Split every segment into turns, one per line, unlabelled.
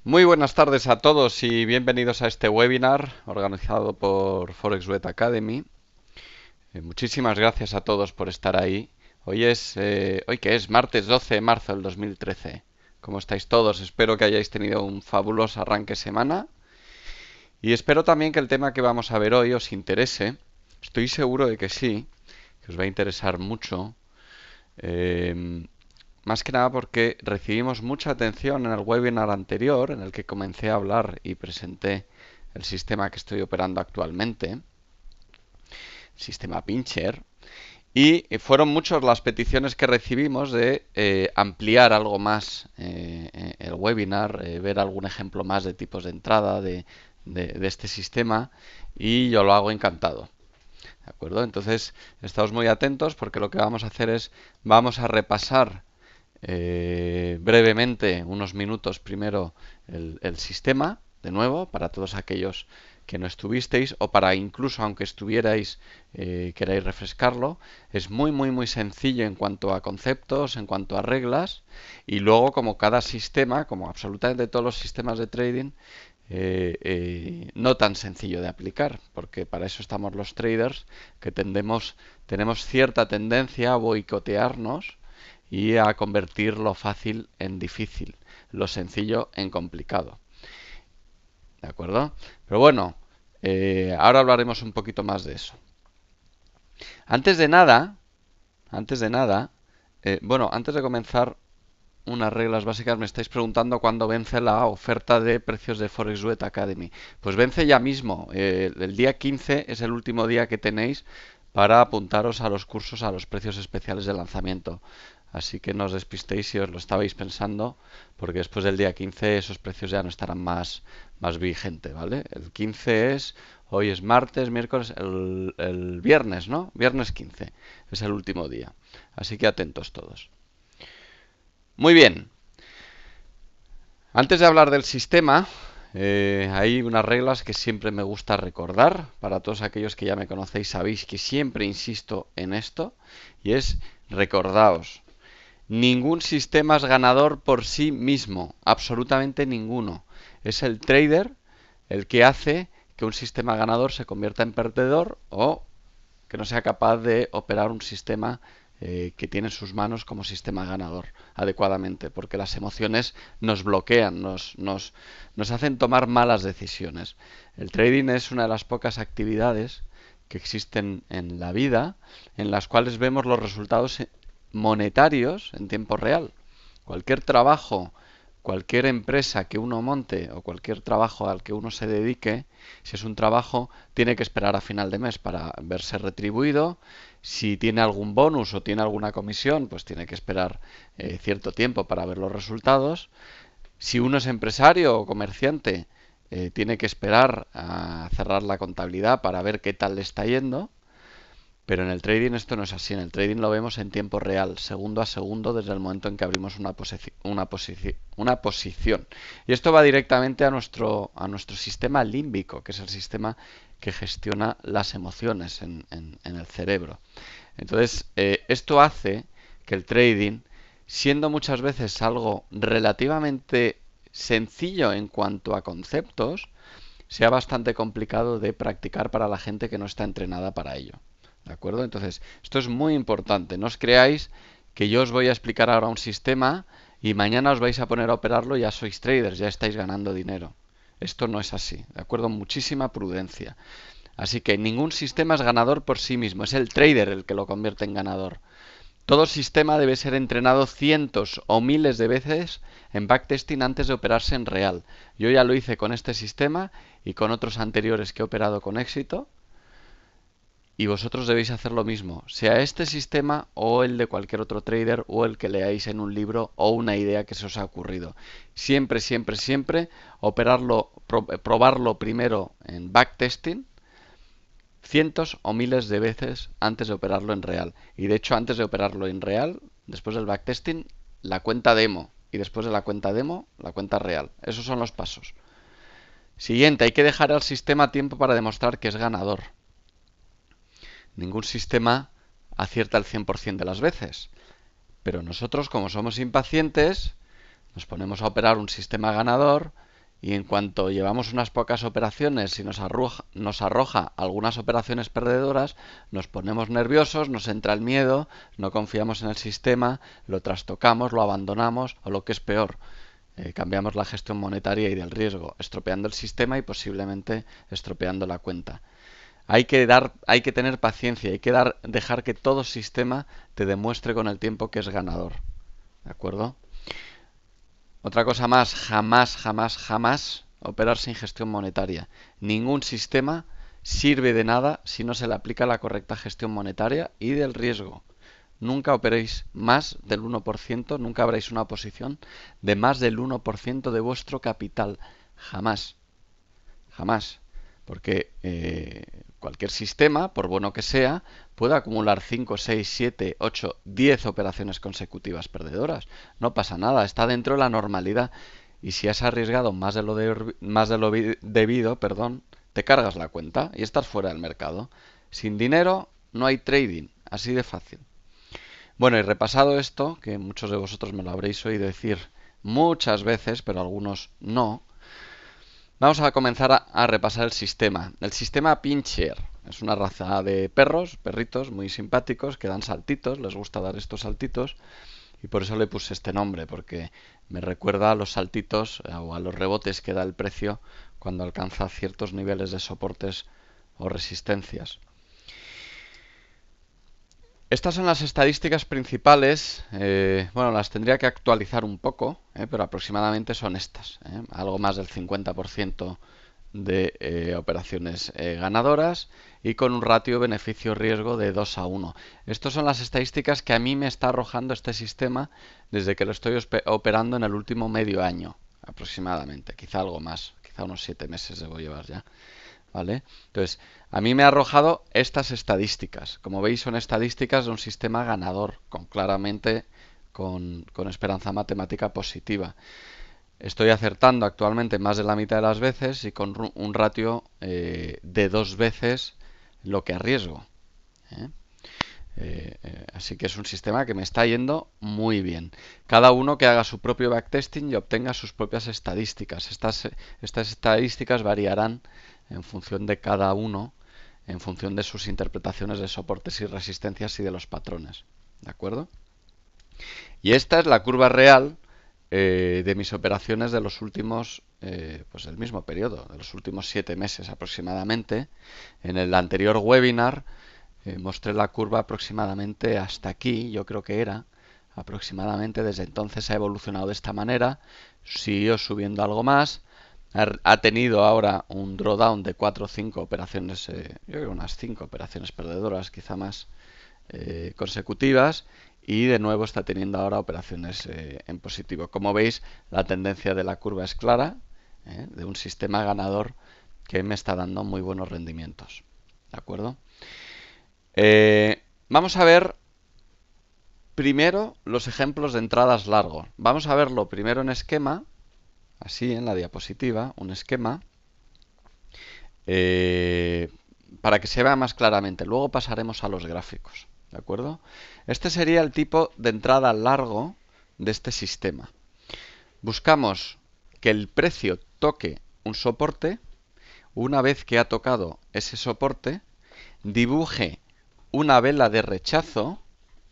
Muy buenas tardes a todos y bienvenidos a este webinar organizado por ForexBet Academy. Muchísimas gracias a todos por estar ahí. Hoy que es martes 12 de marzo del 2013. ¿Cómo estáis todos? Espero que hayáis tenido un fabuloso arranque de semana y espero también que el tema que vamos a ver hoy os interese. Estoy seguro de que sí, que os va a interesar mucho. Eh, Más que nada porque recibimos mucha atención en el webinar anterior, en el que comencé a hablar y presenté el sistema que estoy operando actualmente, el sistema Pincher, y fueron muchas las peticiones que recibimos de ampliar algo más el webinar, ver algún ejemplo más de tipos de entrada de este sistema, y yo lo hago encantado. ¿De acuerdo? Entonces, estamos muy atentos porque lo que vamos a hacer es, vamos a repasar brevemente, unos minutos primero, el sistema, de nuevo, para todos aquellos que no estuvisteis o para incluso aunque estuvierais, queráis refrescarlo. Es muy sencillo en cuanto a conceptos, en cuanto a reglas, y luego como cada sistema, como absolutamente todos los sistemas de trading, no tan sencillo de aplicar, porque para eso estamos los traders, que tenemos cierta tendencia a boicotearnos y a convertir lo fácil en difícil, lo sencillo en complicado. ¿De acuerdo? Pero bueno, ahora hablaremos un poquito más de eso. Antes de nada, antes de nada, antes de comenzar, unas reglas básicas. Me estáis preguntando cuándo vence la oferta de precios de ForexBet Academy. Pues vence ya mismo. El día 15 es el último día que tenéis para apuntaros a los cursos a los precios especiales de lanzamiento. Así que no os despistéis si os lo estabais pensando, porque después del día 15 esos precios ya no estarán más vigentes, ¿vale? El 15 hoy es martes, miércoles, el viernes, ¿no? Viernes 15 es el último día. Así que atentos todos. Muy bien, antes de hablar del sistema, hay unas reglas que siempre me gusta recordar. Para todos aquellos que ya me conocéis, sabéis que siempre insisto en esto. Y es, recordaos, ningún sistema es ganador por sí mismo. Absolutamente ninguno. Es el trader el que hace que un sistema ganador se convierta en perdedor o que no sea capaz de operar un sistema que tiene en sus manos como sistema ganador adecuadamente, porque las emociones nos bloquean, nos hacen tomar malas decisiones. El trading es una de las pocas actividades que existen en la vida en las cuales vemos los resultados monetarios en tiempo real. Cualquier trabajo, cualquier empresa que uno monte o cualquier trabajo al que uno se dedique, si es un trabajo, tiene que esperar a final de mes para verse retribuido. Si tiene algún bonus o tiene alguna comisión, pues tiene que esperar cierto tiempo para ver los resultados. Si uno es empresario o comerciante, tiene que esperar a cerrar la contabilidad para ver qué tal le está yendo. Pero en el trading esto no es así. En el trading lo vemos en tiempo real, segundo a segundo, desde el momento en que abrimos una posición. Y esto va directamente a nuestro sistema límbico, que es el sistema que gestiona las emociones en el cerebro. Entonces, esto hace que el trading, siendo muchas veces algo relativamente sencillo en cuanto a conceptos, sea bastante complicado de practicar para la gente que no está entrenada para ello. ¿De acuerdo? Entonces, esto es muy importante. No os creáis que yo os voy a explicar ahora un sistema y mañana os vais a poner a operarlo y ya sois traders, ya estáis ganando dinero. Esto no es así, ¿de acuerdo? Muchísima prudencia. Así que ningún sistema es ganador por sí mismo, es el trader el que lo convierte en ganador. Todo sistema debe ser entrenado cientos o miles de veces en backtesting antes de operarse en real. Yo ya lo hice con este sistema y con otros anteriores que he operado con éxito. Y vosotros debéis hacer lo mismo, sea este sistema o el de cualquier otro trader o el que leáis en un libro o una idea que se os ha ocurrido. Siempre operarlo, probarlo primero en backtesting cientos o miles de veces antes de operarlo en real. Y de hecho, antes de operarlo en real, después del backtesting, la cuenta demo. Y después de la cuenta demo, la cuenta real. Esos son los pasos. Siguiente, hay que dejar al sistema tiempo para demostrar que es ganador. Ningún sistema acierta el 100% de las veces. Pero nosotros, como somos impacientes, nos ponemos a operar un sistema ganador y en cuanto llevamos unas pocas operaciones y nos arroja algunas operaciones perdedoras, nos ponemos nerviosos, nos entra el miedo, no confiamos en el sistema, lo trastocamos, lo abandonamos o lo que es peor, cambiamos la gestión monetaria y del riesgo, estropeando el sistema y posiblemente estropeando la cuenta. Hay que tener paciencia, hay que dejar que todo sistema te demuestre con el tiempo que es ganador. ¿De acuerdo? Otra cosa más, jamás, jamás, jamás operar sin gestión monetaria. Ningún sistema sirve de nada si no se le aplica la correcta gestión monetaria y del riesgo. Nunca operéis más del 1%, nunca abráis una posición de más del 1% de vuestro capital. Jamás. Jamás. Porque cualquier sistema, por bueno que sea, puede acumular 5, 6, 7, 8, 10 operaciones consecutivas perdedoras. No pasa nada, está dentro de la normalidad. Y si has arriesgado más de lo debido, te cargas la cuenta y estás fuera del mercado. Sin dinero no hay trading, así de fácil. Bueno, y repasado esto, que muchos de vosotros me lo habréis oído decir muchas veces, pero algunos no, vamos a comenzar a repasar el sistema. El sistema Pinscher es una raza de perritos muy simpáticos que dan saltitos, les gusta dar estos saltitos y por eso le puse este nombre, porque me recuerda a los saltitos o a los rebotes que da el precio cuando alcanza ciertos niveles de soportes o resistencias. Estas son las estadísticas principales. Bueno, las tendría que actualizar un poco, pero aproximadamente son estas. Algo más del 50% de operaciones ganadoras y con un ratio beneficio-riesgo de 2 a 1. Estas son las estadísticas que a mí me está arrojando este sistema desde que lo estoy operando en el último medio año, aproximadamente. Quizá algo más, quizá unos 7 meses debo llevar ya. ¿Vale? Entonces, a mí me ha arrojado estas estadísticas. Como veis, son estadísticas de un sistema ganador, claramente con esperanza matemática positiva. Estoy acertando actualmente más de la mitad de las veces y con un ratio de 2 veces lo que arriesgo. Así que es un sistema que me está yendo muy bien. Cada uno que haga su propio backtesting y obtenga sus propias estadísticas. Estas estadísticas variarán en función de cada uno, en función de sus interpretaciones de soportes y resistencias y de los patrones. ¿De acuerdo? Y esta es la curva real de mis operaciones de los últimos, pues del mismo periodo, de los últimos 7 meses aproximadamente. En el anterior webinar mostré la curva aproximadamente hasta aquí, yo creo que era aproximadamente. Desde entonces ha evolucionado de esta manera, siguió subiendo algo más, ha tenido ahora un drawdown de 4 o 5 operaciones, yo creo unas 5 operaciones perdedoras, quizá más, consecutivas, y de nuevo está teniendo ahora operaciones en positivo. Como veis, la tendencia de la curva es clara, de un sistema ganador que me está dando muy buenos rendimientos. ¿De acuerdo? Vamos a ver primero los ejemplos de entradas largo. Vamos a verlo primero en esquema, así en la diapositiva, un esquema, para que se vea más claramente. Luego pasaremos a los gráficos. ¿De acuerdo? Este sería el tipo de entrada largo de este sistema. Buscamos que el precio toque un soporte. Una vez que ha tocado ese soporte, dibuje una vela de rechazo,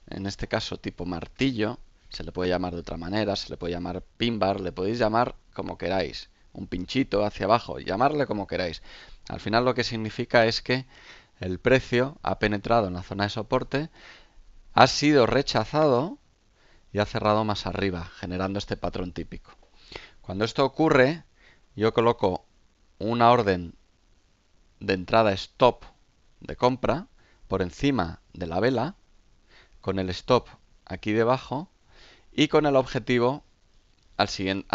en este caso tipo martillo, se le puede llamar de otra manera, se le puede llamar pin bar, le podéis llamar como queráis, un pinchito hacia abajo, llamarle como queráis. Al final lo que significa es que el precio ha penetrado en la zona de soporte, ha sido rechazado y ha cerrado más arriba, generando este patrón típico. Cuando esto ocurre, yo coloco una orden de entrada stop de compra por encima de la vela, con el stop aquí debajo y con el objetivo a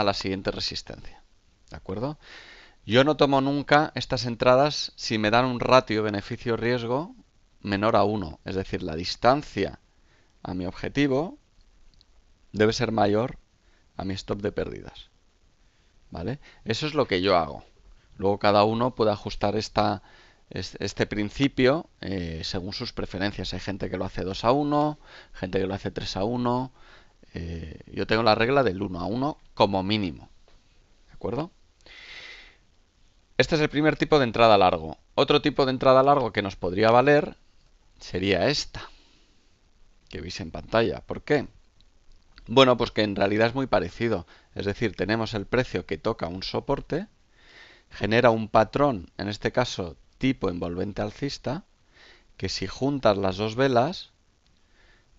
la siguiente resistencia. ¿De acuerdo? Yo no tomo nunca estas entradas si me dan un ratio beneficio-riesgo menor a 1. Es decir, la distancia a mi objetivo debe ser mayor a mi stop de pérdidas. ¿Vale? Eso es lo que yo hago. Luego cada uno puede ajustar este principio según sus preferencias. Hay gente que lo hace 2 a 1, gente que lo hace 3 a 1. Yo tengo la regla del 1 a 1 como mínimo. ¿De acuerdo? Este es el primer tipo de entrada largo. Otro tipo de entrada largo que nos podría valer sería esta, que veis en pantalla. ¿Por qué? Bueno, pues que en realidad es muy parecido. Es decir, tenemos el precio que toca un soporte, genera un patrón, en este caso tipo envolvente alcista, que si juntas las dos velas,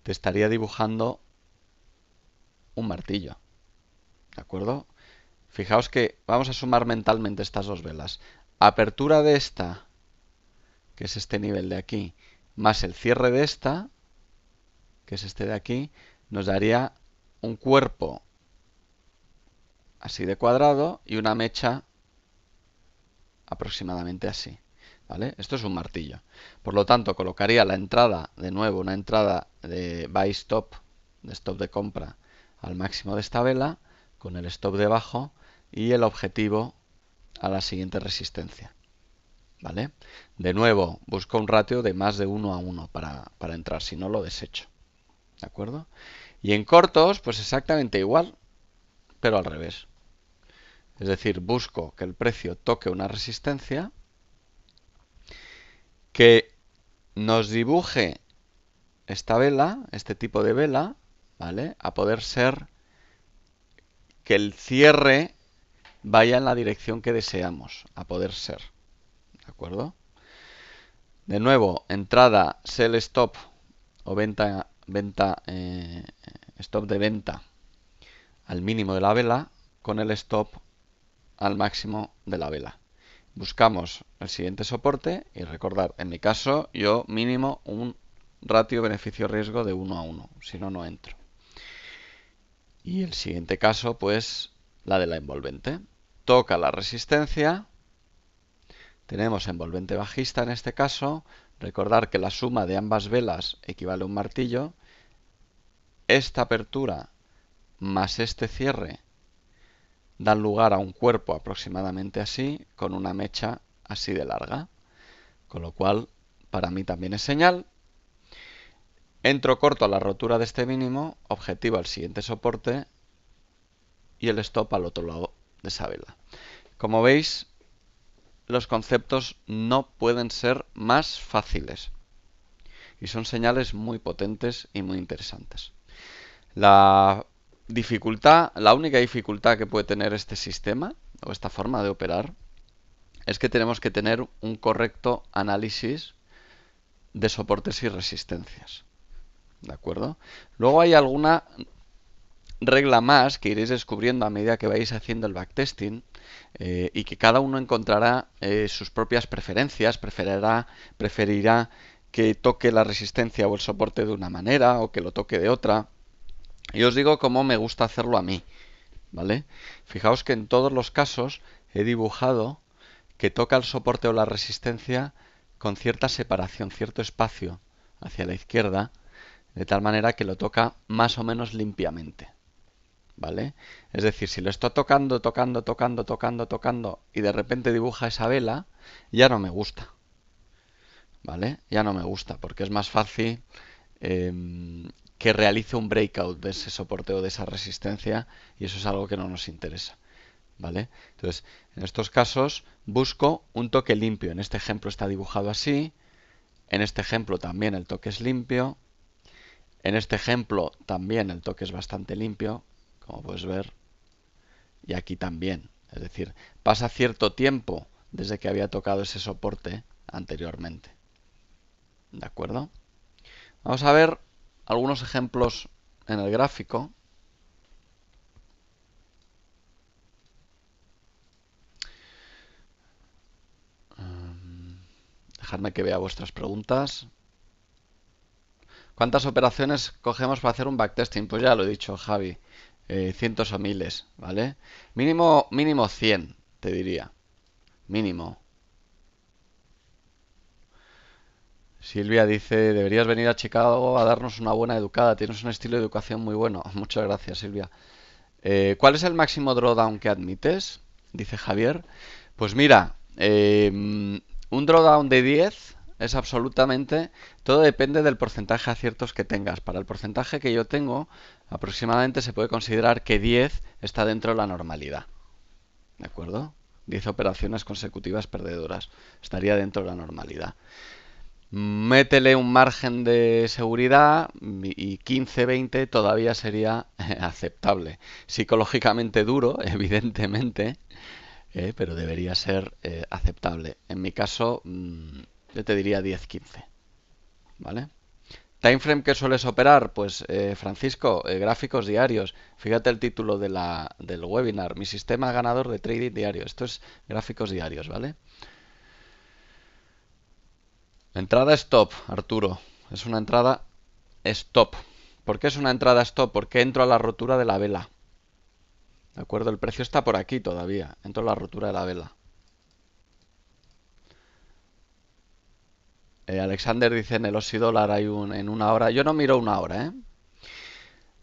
te estaría dibujando un martillo. ¿De acuerdo? Fijaos que vamos a sumar mentalmente estas dos velas. Apertura de esta, que es este nivel de aquí, más el cierre de esta, que es este de aquí, nos daría un cuerpo así de cuadrado y una mecha aproximadamente así. ¿Vale? Esto es un martillo. Por lo tanto, colocaría la entrada, de nuevo, una entrada de buy stop, de stop de compra, al máximo de esta vela, con el stop debajo y el objetivo a la siguiente resistencia. ¿Vale? De nuevo, busco un ratio de más de 1 a 1 para entrar, si no lo desecho. ¿De acuerdo? Y en cortos, pues exactamente igual, pero al revés. Es decir, busco que el precio toque una resistencia, que nos dibuje esta vela, este tipo de vela, ¿vale? A poder ser que el cierre vaya en la dirección que deseamos, a poder ser. ¿De acuerdo? De nuevo, entrada, sell stop o stop de venta al mínimo de la vela con el stop al máximo de la vela. Buscamos el siguiente soporte y recordar, en mi caso, yo mínimo un ratio beneficio-riesgo de 1 a 1, si no, no entro. Y el siguiente caso, pues, la de la envolvente. Toca la resistencia, tenemos envolvente bajista en este caso, recordar que la suma de ambas velas equivale a un martillo, esta apertura más este cierre dan lugar a un cuerpo aproximadamente así, con una mecha así de larga. Con lo cual, para mí también es señal. Entro corto a la rotura de este mínimo, objetivo al siguiente soporte y el stop al otro lado de esa vela. Como veis, los conceptos no pueden ser más fáciles. Y son señales muy potentes y muy interesantes. La única dificultad que puede tener este sistema o esta forma de operar es que tenemos que tener un correcto análisis de soportes y resistencias. ¿De acuerdo? Luego hay alguna regla más que iréis descubriendo a medida que vais haciendo el backtesting y que cada uno encontrará sus propias preferencias, preferirá que toque la resistencia o el soporte de una manera o que lo toque de otra. Y os digo cómo me gusta hacerlo a mí, ¿vale? Fijaos que en todos los casos he dibujado que toca el soporte o la resistencia con cierta separación, cierto espacio hacia la izquierda, de tal manera que lo toca más o menos limpiamente, ¿vale? Es decir, si lo está tocando y de repente dibuja esa vela, ya no me gusta, ¿vale? Ya no me gusta porque es más fácil que realice un breakout de ese soporte o de esa resistencia y eso es algo que no nos interesa, ¿vale? Entonces, en estos casos busco un toque limpio. En este ejemplo está dibujado así, en este ejemplo también el toque es limpio, en este ejemplo también el toque es bastante limpio, como puedes ver, y aquí también. Es decir, pasa cierto tiempo desde que había tocado ese soporte anteriormente. ¿De acuerdo? Vamos a ver algunos ejemplos en el gráfico. Dejadme que vea vuestras preguntas. ¿Cuántas operaciones cogemos para hacer un backtesting? Pues ya lo he dicho, Javi. Cientos o miles, ¿vale? Mínimo 100, te diría. Mínimo. Silvia dice, deberías venir a Chicago a darnos una buena educada. Tienes un estilo de educación muy bueno. Muchas gracias, Silvia. ¿Cuál es el máximo drawdown que admites? Dice Javier. Pues mira, un drawdown de 10 es absolutamente... Todo depende del porcentaje de aciertos que tengas. Para el porcentaje que yo tengo, aproximadamente se puede considerar que 10 está dentro de la normalidad. ¿De acuerdo? 10 operaciones consecutivas perdedoras. Estaría dentro de la normalidad. Métele un margen de seguridad y 15-20 todavía sería aceptable. Psicológicamente duro, evidentemente, pero debería ser aceptable. En mi caso, yo te diría 10-15. ¿Vale? Timeframe que sueles operar, pues Francisco, gráficos diarios. Fíjate el título del webinar, mi sistema ganador de trading diario. Esto es gráficos diarios, ¿vale? Entrada stop, Arturo. Es una entrada stop. ¿Por qué es una entrada stop? Porque entro a la rotura de la vela. ¿De acuerdo? El precio está por aquí todavía. Entro a la rotura de la vela. Alexander dice en el Aussie dólar hay en una hora. Yo no miro una hora, ¿eh?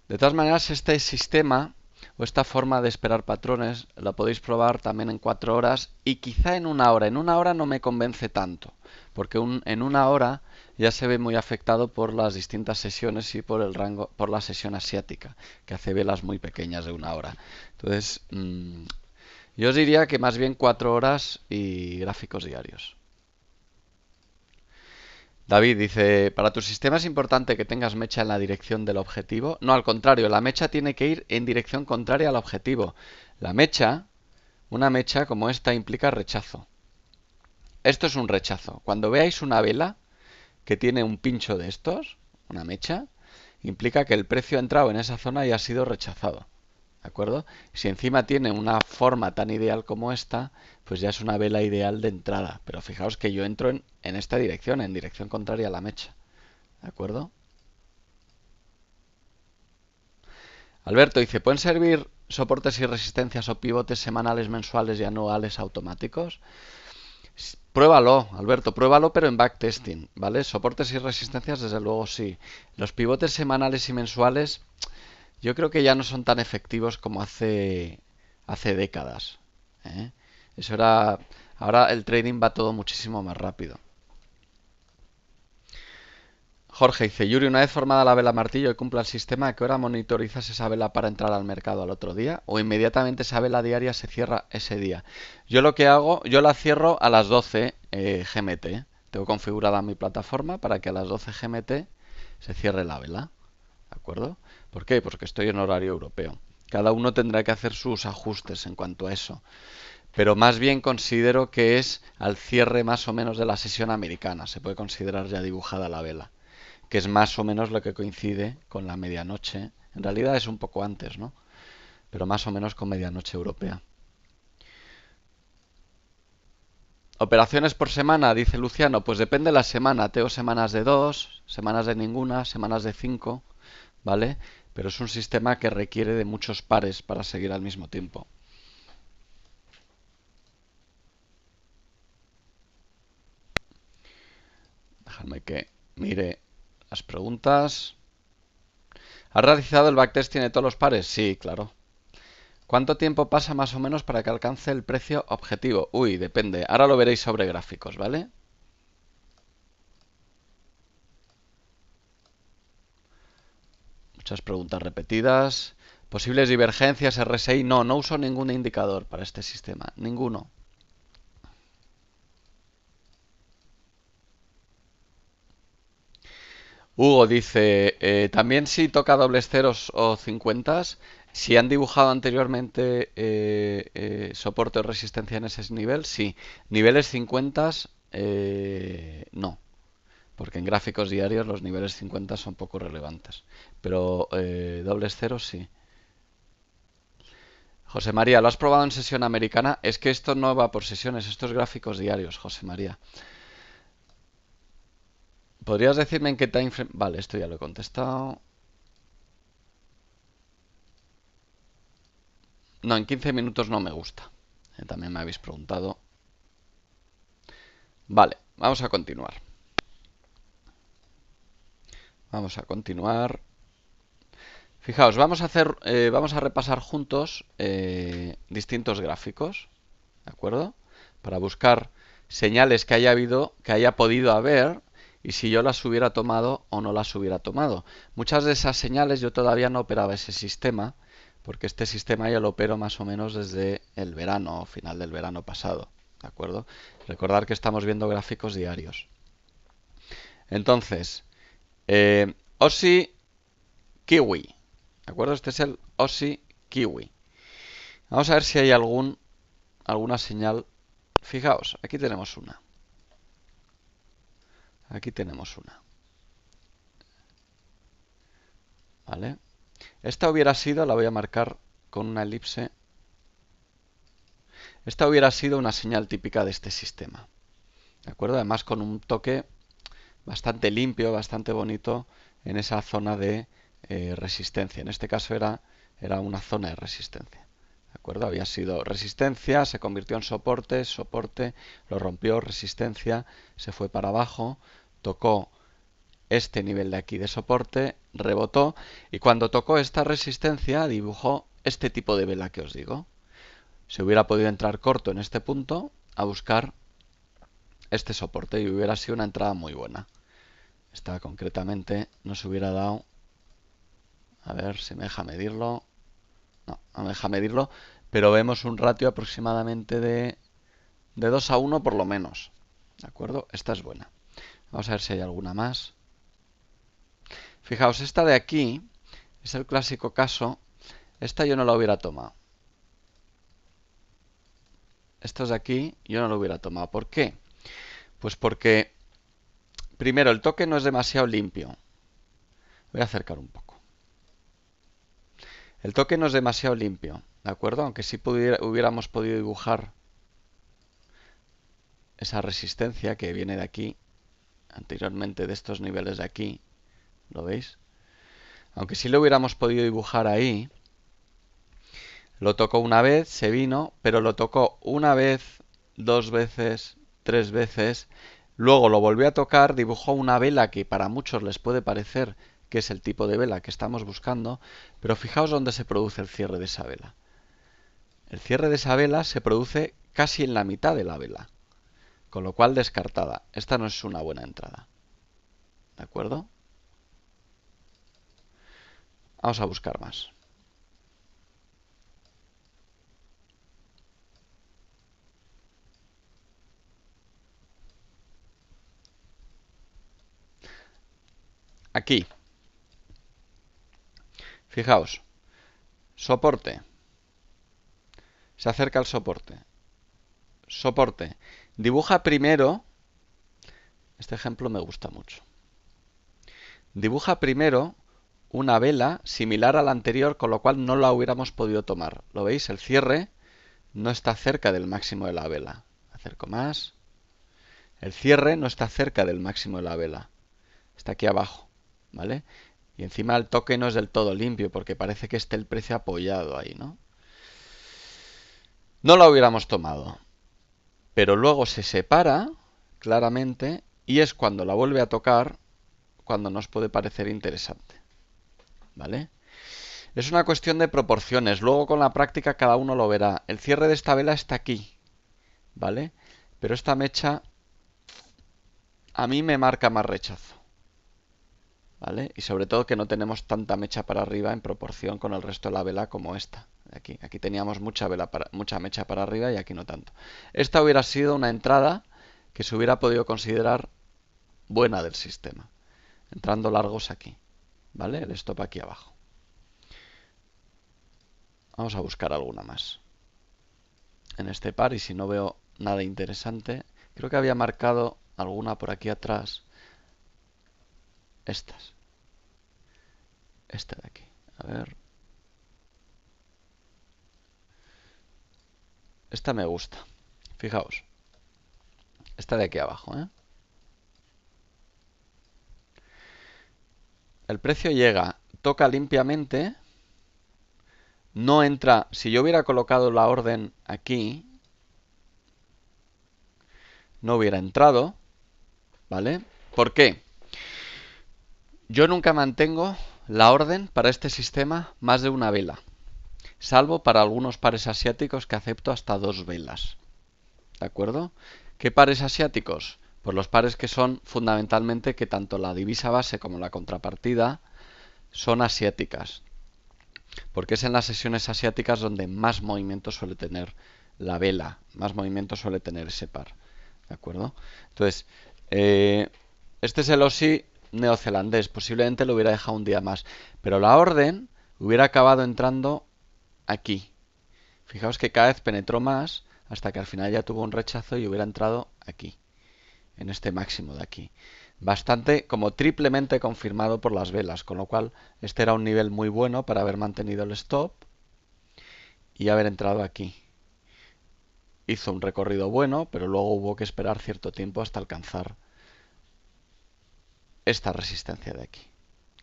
De todas maneras, este sistema o esta forma de esperar patrones la podéis probar también en 4 horas y quizá en una hora. En una hora no me convence tanto, porque en una hora ya se ve muy afectado por las distintas sesiones y por el rango, por la sesión asiática, que hace velas muy pequeñas de una hora. Entonces, yo os diría que más bien 4 horas y gráficos diarios. David dice, para tu sistema es importante que tengas mecha en la dirección del objetivo. No, al contrario, la mecha tiene que ir en dirección contraria al objetivo. La mecha, una mecha como esta implica rechazo. Esto es un rechazo. Cuando veáis una vela que tiene un pincho de estos, una mecha, implica que el precio ha entrado en esa zona y ha sido rechazado. ¿De acuerdo? Si encima tiene una forma tan ideal como esta, pues ya es una vela ideal de entrada. Pero fijaos que yo entro en esta dirección, en dirección contraria a la mecha. ¿De acuerdo? Alberto dice, ¿pueden servir soportes y resistencias o pivotes semanales, mensuales y anuales automáticos? Pruébalo, Alberto, pruébalo, pero en backtesting, ¿vale? Soportes y resistencias, desde luego sí. Los pivotes semanales y mensuales, yo creo que ya no son tan efectivos como hace décadas, ¿eh? Eso era. Ahora el trading va todo muchísimo más rápido. Jorge dice, Yuri, una vez formada la vela martillo y cumpla el sistema, ¿a qué hora monitorizas esa vela para entrar al mercado al otro día? ¿O inmediatamente esa vela diaria se cierra ese día? Yo lo que hago, yo la cierro a las 12 GMT. Tengo configurada mi plataforma para que a las 12 GMT se cierre la vela. ¿De acuerdo? ¿Por qué? Porque estoy en horario europeo. Cada uno tendrá que hacer sus ajustes en cuanto a eso. Pero más bien considero que es al cierre más o menos de la sesión americana. Se puede considerar ya dibujada la vela, que es más o menos lo que coincide con la medianoche. En realidad es un poco antes, ¿no? Pero más o menos con medianoche europea. Operaciones por semana, dice Luciano, pues depende de la semana. Tengo semanas de 2, semanas de ninguna, semanas de 5, ¿vale? Pero es un sistema que requiere de muchos pares para seguir al mismo tiempo. Déjame que mire las preguntas. ¿Has realizado el backtesting de todos los pares? Sí, claro. ¿Cuánto tiempo pasa más o menos para que alcance el precio objetivo? Uy, depende. Ahora lo veréis sobre gráficos, ¿vale? Muchas preguntas repetidas. ¿Posibles divergencias RSI? No, no uso ningún indicador para este sistema. Ninguno. Hugo dice, también si toca dobles ceros o 50, si han dibujado anteriormente soporte o resistencia en ese nivel, sí. Niveles 50, no. Porque en gráficos diarios los niveles 50 son poco relevantes. Pero dobles ceros sí. José María, ¿lo has probado en sesión americana? Es que esto no va por sesiones, esto es gráficos diarios, José María. ¿Podrías decirme en qué time frame? Vale, esto ya lo he contestado. No, en 15 minutos no me gusta. También me habéis preguntado. Vale, vamos a continuar. Vamos a continuar. Fijaos, vamos a repasar juntos distintos gráficos, ¿de acuerdo? Para buscar señales que haya habido, que haya podido haber, y si yo las hubiera tomado o no las hubiera tomado. Muchas de esas señales yo todavía no operaba ese sistema, porque este sistema ya lo opero más o menos desde el verano, final del verano pasado, ¿de acuerdo? Recordar que estamos viendo gráficos diarios. Entonces, OSI Kiwi, ¿de acuerdo? Este es el OSI Kiwi. Vamos a ver si hay alguna señal. Fijaos, aquí tenemos una. Aquí tenemos una. ¿Vale? Esta hubiera sido, la voy a marcar con una elipse. Esta hubiera sido una señal típica de este sistema. ¿De acuerdo? Además con un toque bastante limpio, bastante bonito en esa zona de resistencia. En este caso era una zona de resistencia. ¿De acuerdo? Había sido resistencia, se convirtió en soporte, soporte, lo rompió, resistencia, se fue para abajo, tocó este nivel de aquí de soporte, rebotó y cuando tocó esta resistencia dibujó este tipo de vela que os digo. Se hubiera podido entrar corto en este punto a buscar este soporte y hubiera sido una entrada muy buena. Esta concretamente no se hubiera dado. A ver si me deja medirlo. No, no me deja medirlo, pero vemos un ratio aproximadamente de 2 a 1 por lo menos. ¿De acuerdo? Esta es buena. Vamos a ver si hay alguna más. Fijaos, esta de aquí es el clásico caso. Esta yo no la hubiera tomado. Estos de aquí yo no lo hubiera tomado. ¿Por qué? Pues porque, primero, el toque no es demasiado limpio. Voy a acercar un poco. El toque no es demasiado limpio, ¿de acuerdo? Aunque sí hubiéramos podido dibujar esa resistencia que viene de aquí, anteriormente de estos niveles de aquí, ¿lo veis? Aunque sí lo hubiéramos podido dibujar ahí, lo tocó una vez, se vino, pero lo tocó una vez, 2 veces, 3 veces, luego lo volvió a tocar, dibujó una vela que para muchos les puede parecer que es el tipo de vela que estamos buscando, pero fijaos dónde se produce el cierre de esa vela. El cierre de esa vela se produce casi en la mitad de la vela, con lo cual descartada. Esta no es una buena entrada. ¿De acuerdo? Vamos a buscar más. Aquí. Fijaos. Soporte. Se acerca al soporte. Soporte. Dibuja primero. Este ejemplo me gusta mucho. Dibuja primero una vela similar a la anterior, con lo cual no la hubiéramos podido tomar. ¿Lo veis? El cierre no está cerca del máximo de la vela. Acerco más. El cierre no está cerca del máximo de la vela. Está aquí abajo. ¿Vale? Y encima el toque no es del todo limpio, porque parece que esté el precio apoyado ahí, ¿no? No la hubiéramos tomado. Pero luego se separa claramente y es cuando la vuelve a tocar cuando nos puede parecer interesante. ¿Vale? Es una cuestión de proporciones. Luego con la práctica cada uno lo verá. El cierre de esta vela está aquí. ¿Vale? Pero esta mecha a mí me marca más rechazo. ¿Vale? Y sobre todo que no tenemos tanta mecha para arriba en proporción con el resto de la vela como esta. Aquí teníamos mucha mecha para arriba y aquí no tanto. Esta hubiera sido una entrada que se hubiera podido considerar buena del sistema. Entrando largos aquí. ¿Vale? El stop aquí abajo. Vamos a buscar alguna más en este par y si no veo nada interesante, creo que había marcado alguna por aquí atrás. Estas. Esta de aquí. A ver. Esta me gusta. Fijaos. Esta de aquí abajo, ¿eh? El precio llega, toca limpiamente, no entra. Si yo hubiera colocado la orden aquí, no hubiera entrado, ¿vale? ¿Por qué? Yo nunca mantengo la orden para este sistema más de una vela, salvo para algunos pares asiáticos que acepto hasta 2 velas. ¿De acuerdo? ¿Qué pares asiáticos? Pues los pares que son fundamentalmente que tanto la divisa base como la contrapartida son asiáticas. porque es en las sesiones asiáticas donde más movimiento suele tener la vela, más movimiento suele tener ese par. ¿De acuerdo? Entonces, este es el OSI neozelandés. Posiblemente lo hubiera dejado un día más. Pero la orden hubiera acabado entrando aquí. Fijaos que cada vez penetró más hasta que al final ya tuvo un rechazo y hubiera entrado aquí. En este máximo de aquí. Bastante como triplemente confirmado por las velas. Con lo cual este era un nivel muy bueno para haber mantenido el stop y haber entrado aquí. Hizo un recorrido bueno, pero luego hubo que esperar cierto tiempo hasta alcanzar esta resistencia de aquí.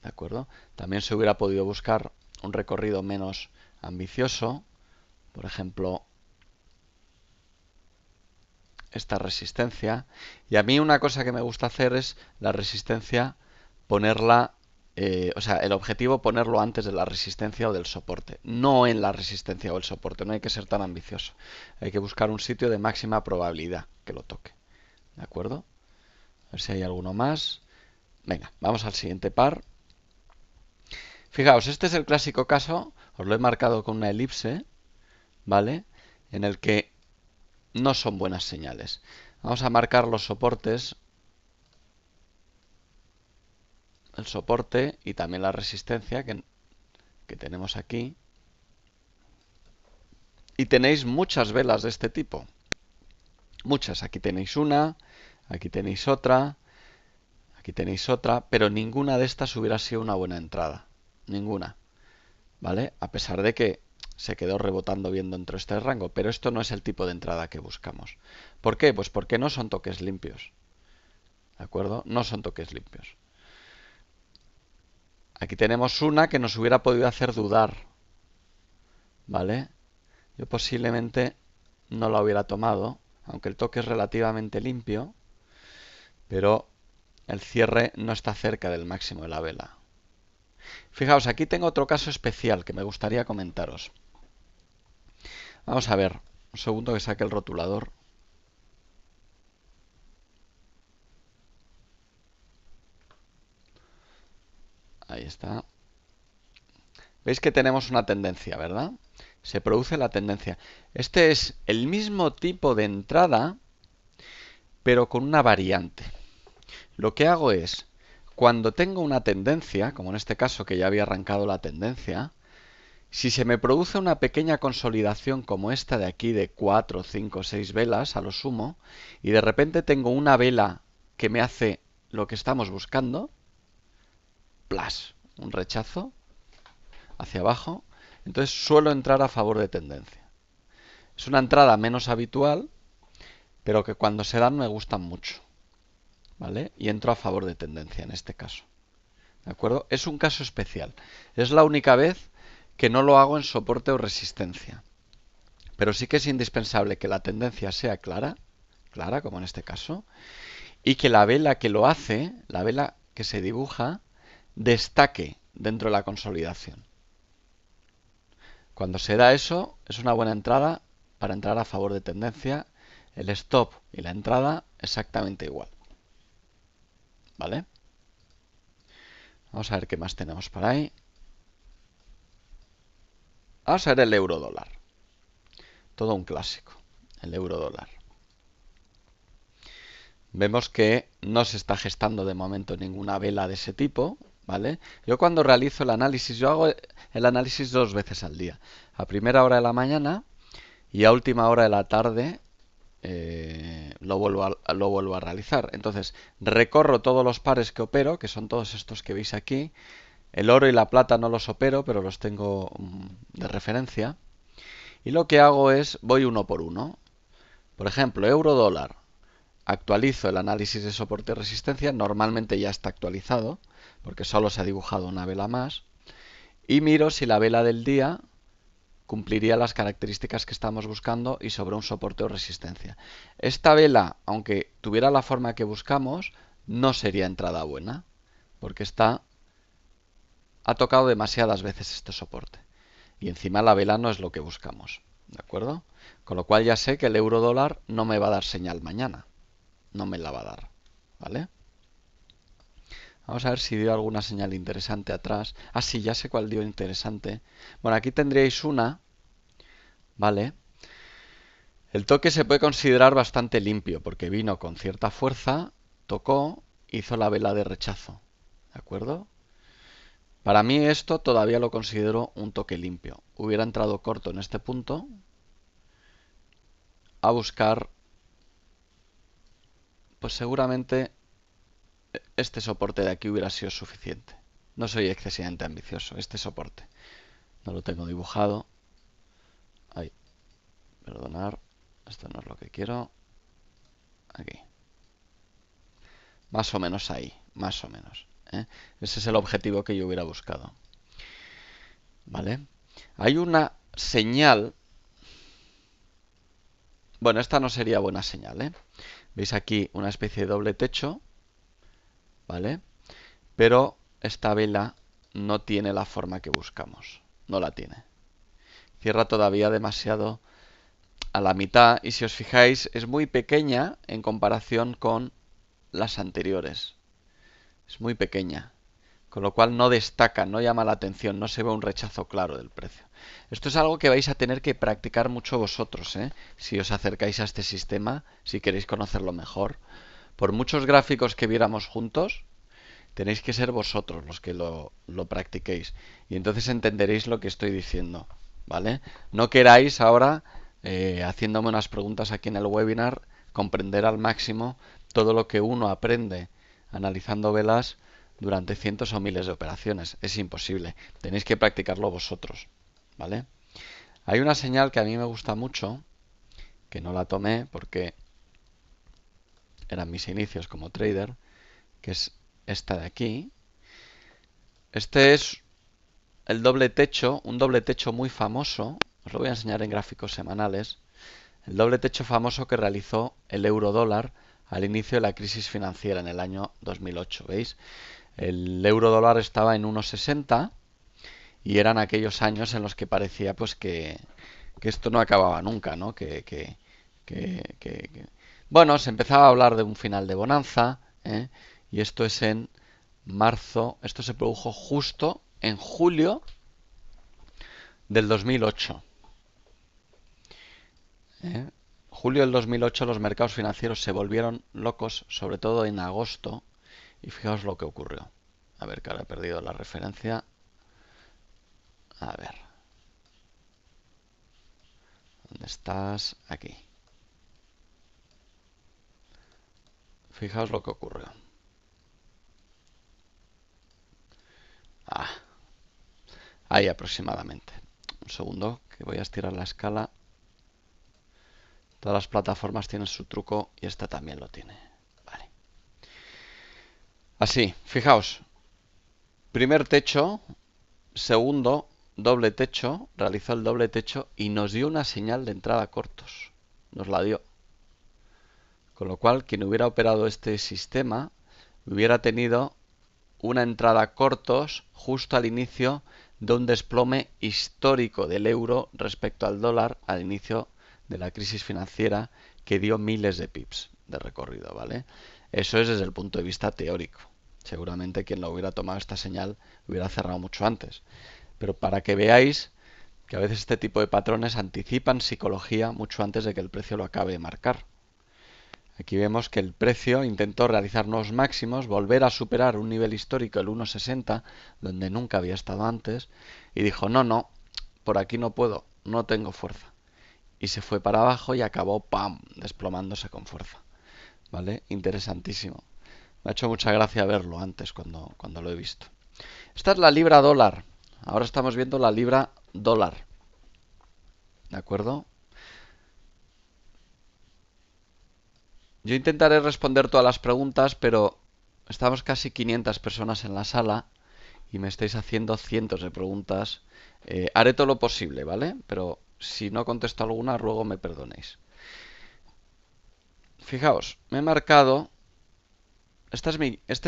¿De acuerdo? También se hubiera podido buscar un recorrido menos ambicioso. Por ejemplo, esta resistencia. Y a mí una cosa que me gusta hacer es la resistencia ponerla, o sea, el objetivo ponerlo antes de la resistencia o del soporte. No en la resistencia o el soporte. No hay que ser tan ambicioso. Hay que buscar un sitio de máxima probabilidad que lo toque. ¿De acuerdo? A ver si hay alguno más. Venga, vamos al siguiente par. Fijaos, este es el clásico caso, os lo he marcado con una elipse, ¿vale? En el que no son buenas señales. Vamos a marcar los soportes, el soporte y también la resistencia que tenemos aquí. Y tenéis muchas velas de este tipo. Muchas. Aquí tenéis una, aquí tenéis otra, aquí tenéis otra, pero ninguna de estas hubiera sido una buena entrada. Ninguna. ¿Vale? A pesar de que se quedó rebotando bien dentro de este rango, pero esto no es el tipo de entrada que buscamos. ¿Por qué? Pues porque no son toques limpios. ¿De acuerdo? No son toques limpios. Aquí tenemos una que nos hubiera podido hacer dudar. ¿Vale? Yo posiblemente no la hubiera tomado, aunque el toque es relativamente limpio, pero el cierre no está cerca del máximo de la vela. Fijaos, aquí tengo otro caso especial que me gustaría comentaros. Vamos a ver, un segundo que saque el rotulador. Ahí está. Veis que tenemos una tendencia, ¿verdad? Se produce la tendencia. Este es el mismo tipo de entrada, pero con una variante. Lo que hago es, cuando tengo una tendencia, como en este caso que ya había arrancado la tendencia, si se me produce una pequeña consolidación como esta de aquí de 4, 5, 6 velas a lo sumo, y de repente tengo una vela que me hace lo que estamos buscando, ¡plas! Un rechazo hacia abajo, entonces suelo entrar a favor de tendencia. Es una entrada menos habitual, pero que cuando se dan me gustan mucho. ¿Vale? Y entro a favor de tendencia en este caso. ¿De acuerdo? Es un caso especial. Es la única vez que no lo hago en soporte o resistencia. Pero sí que es indispensable que la tendencia sea clara, como en este caso, y que la vela que lo hace, la vela que se dibuja, destaque dentro de la consolidación. Cuando se da eso, es una buena entrada para entrar a favor de tendencia. El stop y la entrada exactamente igual. ¿Vale? Vamos a ver qué más tenemos por ahí. Vamos a ver el euro dólar. Todo un clásico, el euro dólar. Vemos que no se está gestando de momento ninguna vela de ese tipo, ¿vale? Yo cuando realizo el análisis, yo hago el análisis 2 veces al día. A primera hora de la mañana y a última hora de la tarde lo vuelvo a realizar. Entonces, recorro todos los pares que opero, que son todos estos que veis aquí. El oro y la plata no los opero, pero los tengo de referencia. Y lo que hago es, voy uno por uno. Por ejemplo, euro dólar. Actualizo el análisis de soporte y resistencia. Normalmente ya está actualizado, porque solo se ha dibujado una vela más. Y miro si la vela del día cumpliría las características que estamos buscando y sobre un soporte o resistencia. Esta vela, aunque tuviera la forma que buscamos, no sería entrada buena, porque ha tocado demasiadas veces este soporte. Y encima la vela no es lo que buscamos. ¿De acuerdo? Con lo cual ya sé que el euro dólar no me va a dar señal mañana. No me la va a dar. ¿Vale? Vamos a ver si dio alguna señal interesante atrás. Ah, sí, ya sé cuál dio interesante. Bueno, aquí tendríais una, ¿vale? El toque se puede considerar bastante limpio porque vino con cierta fuerza, tocó, hizo la vela de rechazo, ¿de acuerdo? Para mí esto todavía lo considero un toque limpio. Hubiera entrado corto en este punto a buscar, pues seguramente este soporte de aquí hubiera sido suficiente. No soy excesivamente ambicioso, este soporte. No lo tengo dibujado. Ay, perdonar, esto no es lo que quiero. Aquí. Más o menos ahí, más o menos. ¿Eh? Ese es el objetivo que yo hubiera buscado. ¿Vale? Hay una señal. Bueno, esta no sería buena señal, ¿eh? Veis aquí una especie de doble techo, ¿vale? Pero esta vela no tiene la forma que buscamos. No la tiene. Cierra todavía demasiado a la mitad y si os fijáis es muy pequeña en comparación con las anteriores. Es muy pequeña. Con lo cual no destaca, no llama la atención, no se ve un rechazo claro del precio. Esto es algo que vais a tener que practicar mucho vosotros, ¿eh? Si os acercáis a este sistema, si queréis conocerlo mejor. Por muchos gráficos que viéramos juntos, tenéis que ser vosotros los que lo practiquéis. Y entonces entenderéis lo que estoy diciendo, ¿vale? No queráis ahora, haciéndome unas preguntas aquí en el webinar, comprender al máximo todo lo que uno aprende analizando velas durante cientos o miles de operaciones. Es imposible. Tenéis que practicarlo vosotros, ¿vale? Hay una señal que a mí me gusta mucho, que no la tomé porque eran mis inicios como trader, que es esta de aquí. Este es el doble techo, un doble techo muy famoso. Os lo voy a enseñar en gráficos semanales. El doble techo famoso que realizó el euro dólar al inicio de la crisis financiera en el año 2008. ¿Veis? El euro dólar estaba en 1,60 y eran aquellos años en los que parecía pues que esto no acababa nunca, ¿no? Bueno, se empezaba a hablar de un final de bonanza, ¿eh? Y esto es en marzo, esto se produjo justo en julio del 2008. ¿Eh? Julio del 2008 los mercados financieros se volvieron locos, sobre todo en agosto, y fijaos lo que ocurrió. A ver, que ahora he perdido la referencia. A ver. ¿Dónde estás? Aquí. Fijaos lo que ocurrió. Ah, ahí aproximadamente. Un segundo, que voy a estirar la escala. Todas las plataformas tienen su truco y esta también lo tiene. Vale. Así, fijaos. Primer techo, segundo, doble techo, realizó el doble techo y nos dio una señal de entrada cortos. Nos la dio. Con lo cual, quien hubiera operado este sistema hubiera tenido una entrada cortos justo al inicio de un desplome histórico del euro respecto al dólar al inicio de la crisis financiera que dio miles de pips de recorrido, ¿vale? Eso es desde el punto de vista teórico. Seguramente quien lo hubiera tomado esta señal hubiera cerrado mucho antes. Pero para que veáis que a veces este tipo de patrones anticipan psicología mucho antes de que el precio lo acabe de marcar. Aquí vemos que el precio intentó realizar nuevos máximos, volver a superar un nivel histórico, el 1,60, donde nunca había estado antes, y dijo, no, por aquí no puedo, no tengo fuerza. Y se fue para abajo y acabó, ¡pam!, desplomándose con fuerza. ¿Vale? Interesantísimo. Me ha hecho mucha gracia verlo antes cuando lo he visto. Esta es la libra dólar. Ahora estamos viendo la libra dólar. ¿De acuerdo? Yo intentaré responder todas las preguntas, pero estamos casi 500 personas en la sala y me estáis haciendo cientos de preguntas. Haré todo lo posible, ¿vale? Pero si no contesto alguna, ruego me perdonéis. Fijaos, me he marcado... Esta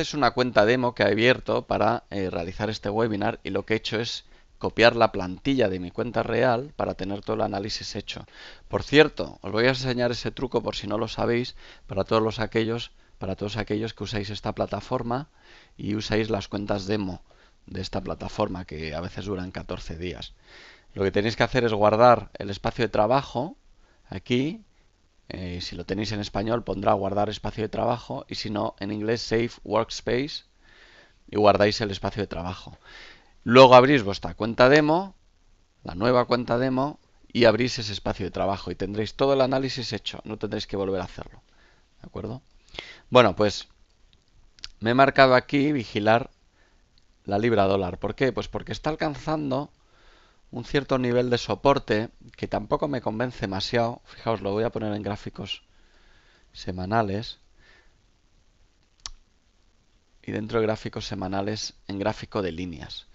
es una cuenta demo que he abierto para realizar este webinar y lo que he hecho es copiar la plantilla de mi cuenta real para tener todo el análisis hecho. Por cierto, os voy a enseñar ese truco por si no lo sabéis para todos aquellos para todos aquellos que usáis esta plataforma y usáis las cuentas demo de esta plataforma, que a veces duran 14 días. Lo que tenéis que hacer es guardar el espacio de trabajo aquí. Si lo tenéis en español pondrá guardar espacio de trabajo, y si no, en inglés save workspace, y guardáis el espacio de trabajo. Luego abrís vuestra cuenta demo, la nueva cuenta demo, y abrís ese espacio de trabajo y tendréis todo el análisis hecho, no tendréis que volver a hacerlo. ¿De acuerdo? Bueno, pues me he marcado aquí vigilar la libra dólar. ¿Por qué? Pues porque está alcanzando un cierto nivel de soporte que tampoco me convence demasiado. Fijaos, lo voy a poner en gráficos semanales. Y dentro de gráficos semanales, en gráfico de líneas.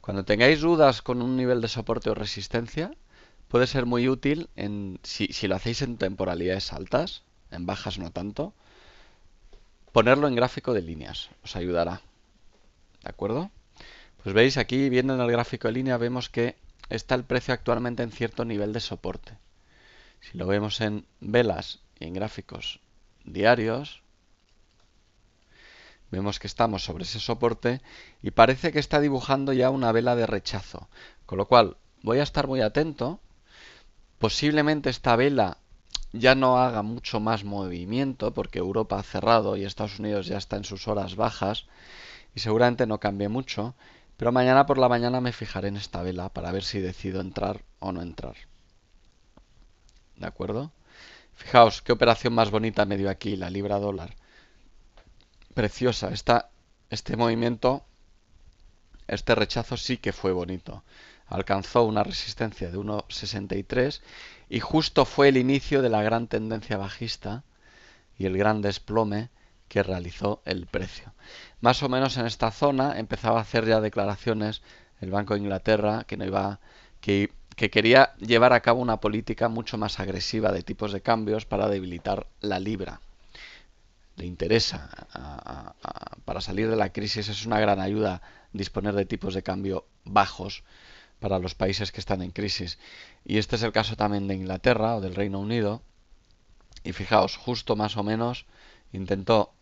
Cuando tengáis dudas con un nivel de soporte o resistencia, puede ser muy útil si lo hacéis en temporalidades altas, en bajas no tanto, ponerlo en gráfico de líneas. Os ayudará. ¿De acuerdo? Pues veis aquí, viendo en el gráfico de línea, vemos que está el precio actualmente en cierto nivel de soporte. Si lo vemos en velas y en gráficos diarios, vemos que estamos sobre ese soporte y parece que está dibujando ya una vela de rechazo. Con lo cual, voy a estar muy atento. Posiblemente esta vela ya no haga mucho más movimiento porque Europa ha cerrado y Estados Unidos ya está en sus horas bajas y seguramente no cambie mucho. Pero mañana por la mañana me fijaré en esta vela para ver si decido entrar o no entrar. ¿De acuerdo? Fijaos qué operación más bonita me dio aquí la libra dólar. Preciosa. Este movimiento, este rechazo sí que fue bonito. Alcanzó una resistencia de 1,63 y justo fue el inicio de la gran tendencia bajista y el gran desplome que realizó el precio. Más o menos en esta zona empezaba a hacer ya declaraciones el Banco de Inglaterra que quería llevar a cabo una política mucho más agresiva de tipos de cambios para debilitar la libra. Le interesa para salir de la crisis, es una gran ayuda disponer de tipos de cambio bajos para los países que están en crisis. Y este es el caso también de Inglaterra o del Reino Unido. Y fijaos, justo más o menos intentó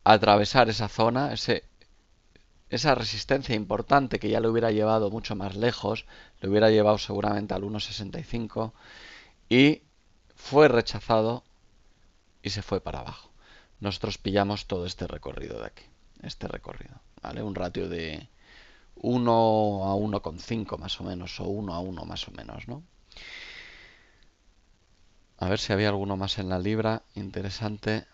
atravesar esa zona, esa resistencia importante que ya le hubiera llevado mucho más lejos, le hubiera llevado seguramente al 1,65 y fue rechazado y se fue para abajo. Nosotros pillamos todo este recorrido de aquí, este recorrido, ¿vale? Un ratio de 1 a 1,5 más o menos, o 1 a 1 más o menos, ¿no? A ver si había alguno más en la libra interesante.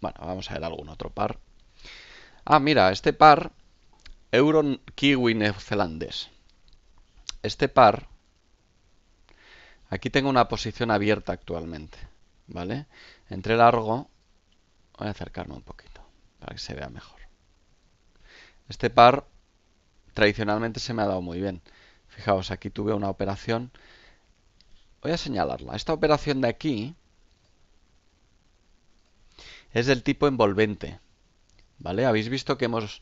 Bueno, vamos a ver algún otro par. Ah, mira, este par, euro-kiwi neozelandés. Este par, aquí tengo una posición abierta actualmente, ¿vale? Entré largo, voy a acercarme un poquito para que se vea mejor. Este par tradicionalmente se me ha dado muy bien. Fijaos, aquí tuve una operación. Voy a señalarla. Esta operación de aquí es del tipo envolvente, ¿vale? Habéis visto que hemos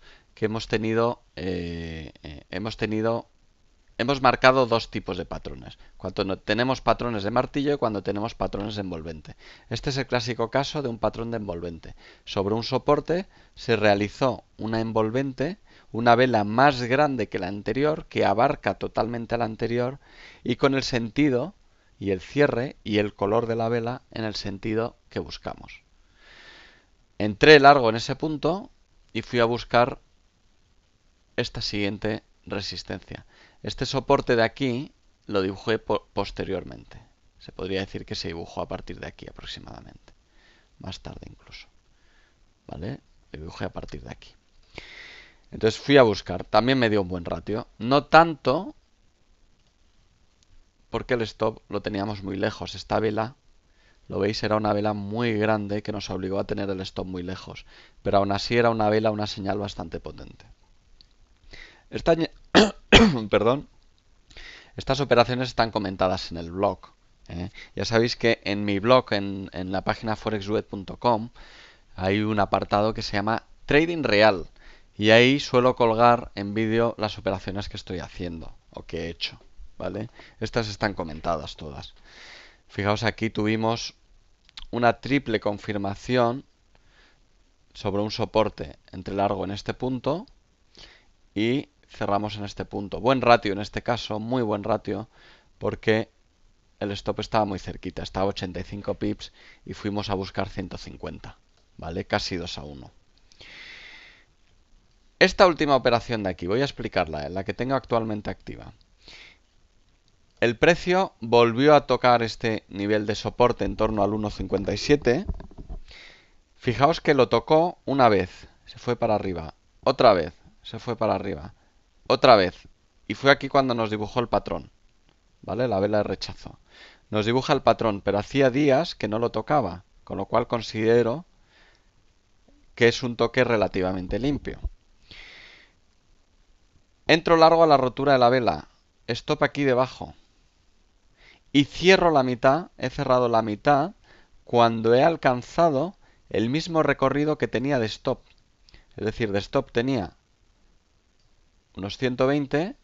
marcado dos tipos de patrones. Cuando tenemos patrones de martillo y cuando tenemos patrones de envolvente. Este es el clásico caso de un patrón de envolvente. Sobre un soporte se realizó una envolvente, una vela más grande que la anterior, que abarca totalmente a la anterior y con el sentido y el cierre y el color de la vela en el sentido que buscamos. Entré largo en ese punto y fui a buscar esta siguiente resistencia. Este soporte de aquí lo dibujé posteriormente. Se podría decir que se dibujó a partir de aquí aproximadamente. Más tarde incluso. ¿Vale? Lo dibujé a partir de aquí. Entonces fui a buscar. También me dio un buen ratio. No tanto porque el stop lo teníamos muy lejos. Esta vela, lo veis, era una vela muy grande que nos obligó a tener el stop muy lejos. Pero aún así era una vela, una señal bastante potente. Perdón. Estas operaciones están comentadas en el blog. Ya sabéis que en mi blog, en la página forexduet.com, hay un apartado que se llama Trading Real. Y ahí suelo colgar en vídeo las operaciones que estoy haciendo o que he hecho. ¿vale? Estas están comentadas todas. Fijaos, aquí tuvimos una triple confirmación sobre un soporte entre largo en este punto y cerramos en este punto. Buen ratio en este caso, muy buen ratio, porque el stop estaba muy cerquita, estaba a 85 pips y fuimos a buscar 150, ¿vale? Casi 2 a 1. Esta última operación de aquí, voy a explicarla, la que tengo actualmente activa. El precio volvió a tocar este nivel de soporte en torno al 1.57. Fijaos que lo tocó una vez, se fue para arriba, otra vez, se fue para arriba, otra vez. Y fue aquí cuando nos dibujó el patrón, ¿vale? La vela de rechazo. Nos dibuja el patrón, pero hacía días que no lo tocaba, con lo cual considero que es un toque relativamente limpio. Entro largo a la rotura de la vela, stop aquí debajo. Y cierro la mitad, he cerrado la mitad cuando he alcanzado el mismo recorrido que tenía de stop. Es decir, de stop tenía unos 120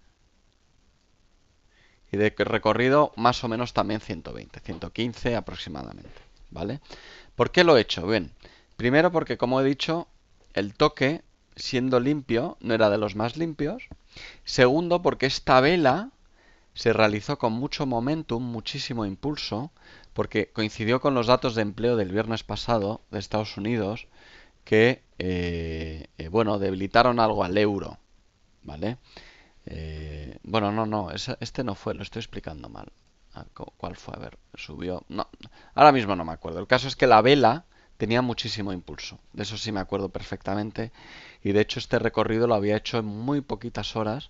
y de recorrido más o menos también 120, 115 aproximadamente, ¿vale? ¿Por qué lo he hecho? Bien, primero porque como he dicho, el toque, siendo limpio, no era de los más limpios. Segundo, porque esta vela se realizó con mucho momentum, muchísimo impulso, porque coincidió con los datos de empleo del viernes pasado de Estados Unidos, que, bueno, debilitaron algo al euro, ¿vale? Bueno, no, este no fue, lo estoy explicando mal. ¿Cuál fue? A ver, subió. No, ahora mismo no me acuerdo. El caso es que la vela tenía muchísimo impulso. De eso sí me acuerdo perfectamente. Y de hecho este recorrido lo había hecho en muy poquitas horas.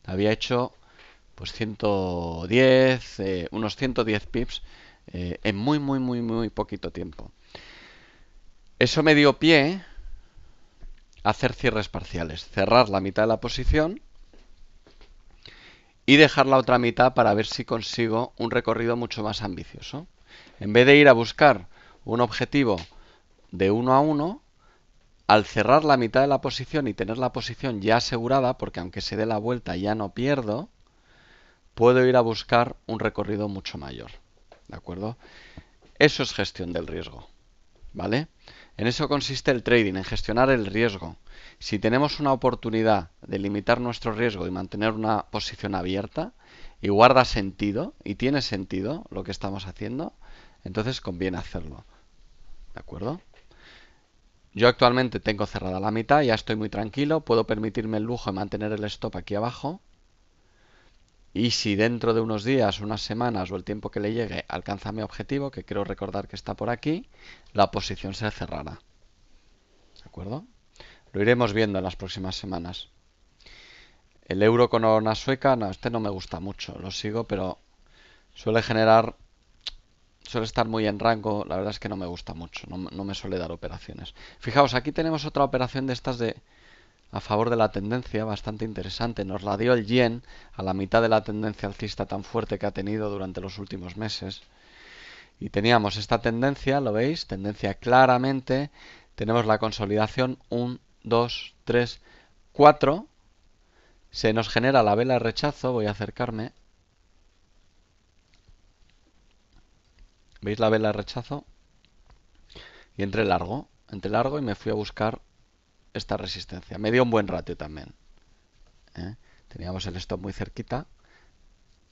Había hecho pues 110, unos 110 pips en muy poquito tiempo. Eso me dio pie a hacer cierres parciales. Cerrar la mitad de la posición y dejar la otra mitad para ver si consigo un recorrido mucho más ambicioso. En vez de ir a buscar un objetivo de 1 a 1, al cerrar la mitad de la posición y tener la posición ya asegurada, porque aunque se dé la vuelta ya no pierdo, puedo ir a buscar un recorrido mucho mayor. ¿De acuerdo? Eso es gestión del riesgo. ¿Vale? En eso consiste el trading, en gestionar el riesgo. Si tenemos una oportunidad de limitar nuestro riesgo y mantener una posición abierta y guarda sentido y tiene sentido lo que estamos haciendo, entonces conviene hacerlo. ¿De acuerdo? Yo actualmente tengo cerrada la mitad, ya estoy muy tranquilo, puedo permitirme el lujo de mantener el stop aquí abajo. Y si dentro de unos días, unas semanas o el tiempo que le llegue alcanza mi objetivo, que quiero recordar que está por aquí, la posición se cerrará. ¿De acuerdo? Lo iremos viendo en las próximas semanas. El euro con corona sueca, no, este no me gusta mucho. Lo sigo, pero suele estar muy en rango. La verdad es que no me gusta mucho. No me suele dar operaciones. Fijaos, aquí tenemos otra operación de estas a favor de la tendencia, bastante interesante. Nos la dio el yen a la mitad de la tendencia alcista tan fuerte que ha tenido durante los últimos meses. Y teníamos esta tendencia, ¿lo veis? Tendencia claramente. Tenemos la consolidación 1, 2, 3, 4. Se nos genera la vela de rechazo. Voy a acercarme. ¿Veis la vela de rechazo? Y entré largo y me fui a buscar esta resistencia. Me dio un buen ratio también. Teníamos el stop muy cerquita.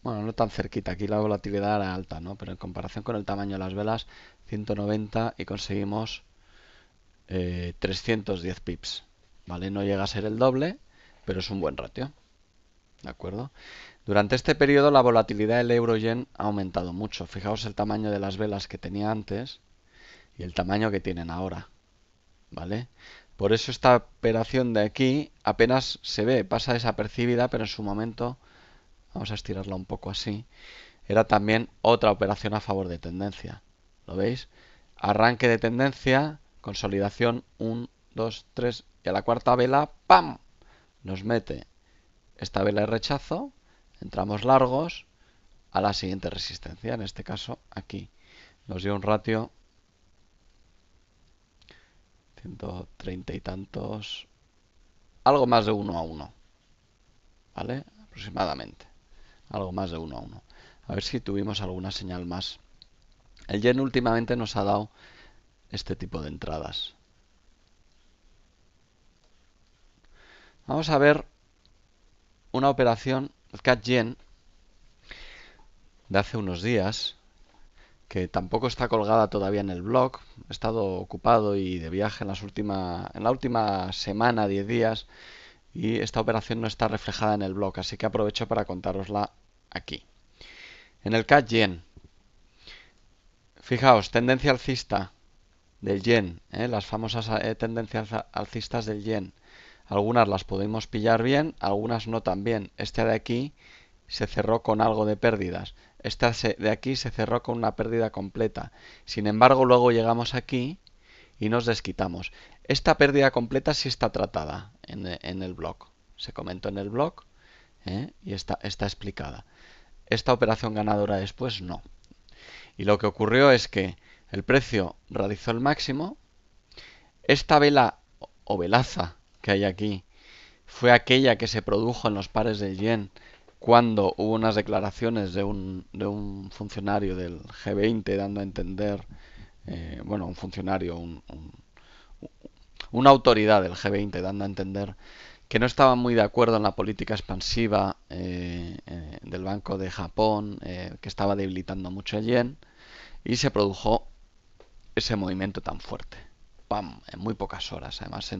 Bueno, no tan cerquita, aquí la volatilidad era alta, ¿no? Pero en comparación con el tamaño de las velas, 190 y conseguimos 310 pips, ¿vale? No llega a ser el doble, pero es un buen ratio, ¿de acuerdo? Durante este periodo la volatilidad del euro-yen ha aumentado mucho. Fijaos el tamaño de las velas que tenía antes y el tamaño que tienen ahora, ¿vale? Por eso esta operación de aquí apenas se ve, pasa desapercibida, pero en su momento, vamos a estirarla un poco así, era también otra operación a favor de tendencia. ¿Lo veis? Arranque de tendencia, consolidación 1, 2, 3 y a la cuarta vela, ¡pam! Nos mete esta vela de rechazo, entramos largos a la siguiente resistencia, en este caso aquí. Nos dio un ratio 130 y tantos, algo más de 1 a 1, ¿vale? Aproximadamente. algo más de 1 a 1. A ver si tuvimos alguna señal más. El yen últimamente nos ha dado este tipo de entradas. Vamos a ver una operación, el CAD Yen, de hace unos días, que tampoco está colgada todavía en el blog. He estado ocupado y de viaje en la última semana, 10 días, y esta operación no está reflejada en el blog, así que aprovecho para contárosla aquí. En el CAD Yen, fijaos, tendencia alcista del yen, las famosas tendencias alcistas del yen. Algunas las podemos pillar bien, algunas no tan bien. Este de aquí se cerró con algo de pérdidas. Este de aquí se cerró con una pérdida completa. Sin embargo, luego llegamos aquí y nos desquitamos. Esta pérdida completa sí está tratada en el blog. Se comentó en el blog y está explicada. Esta operación ganadora después no. Y lo que ocurrió es que el precio realizó el máximo. Esta vela o velaza que hay aquí fue aquella que se produjo en los pares del yen cuando hubo unas declaraciones de un funcionario del G20 dando a entender, bueno, un funcionario, una autoridad del G20 dando a entender que no estaban muy de acuerdo en la política expansiva del Banco de Japón, que estaba debilitando mucho el yen, y se produjo ese movimiento tan fuerte. ¡Pam! En muy pocas horas. Además,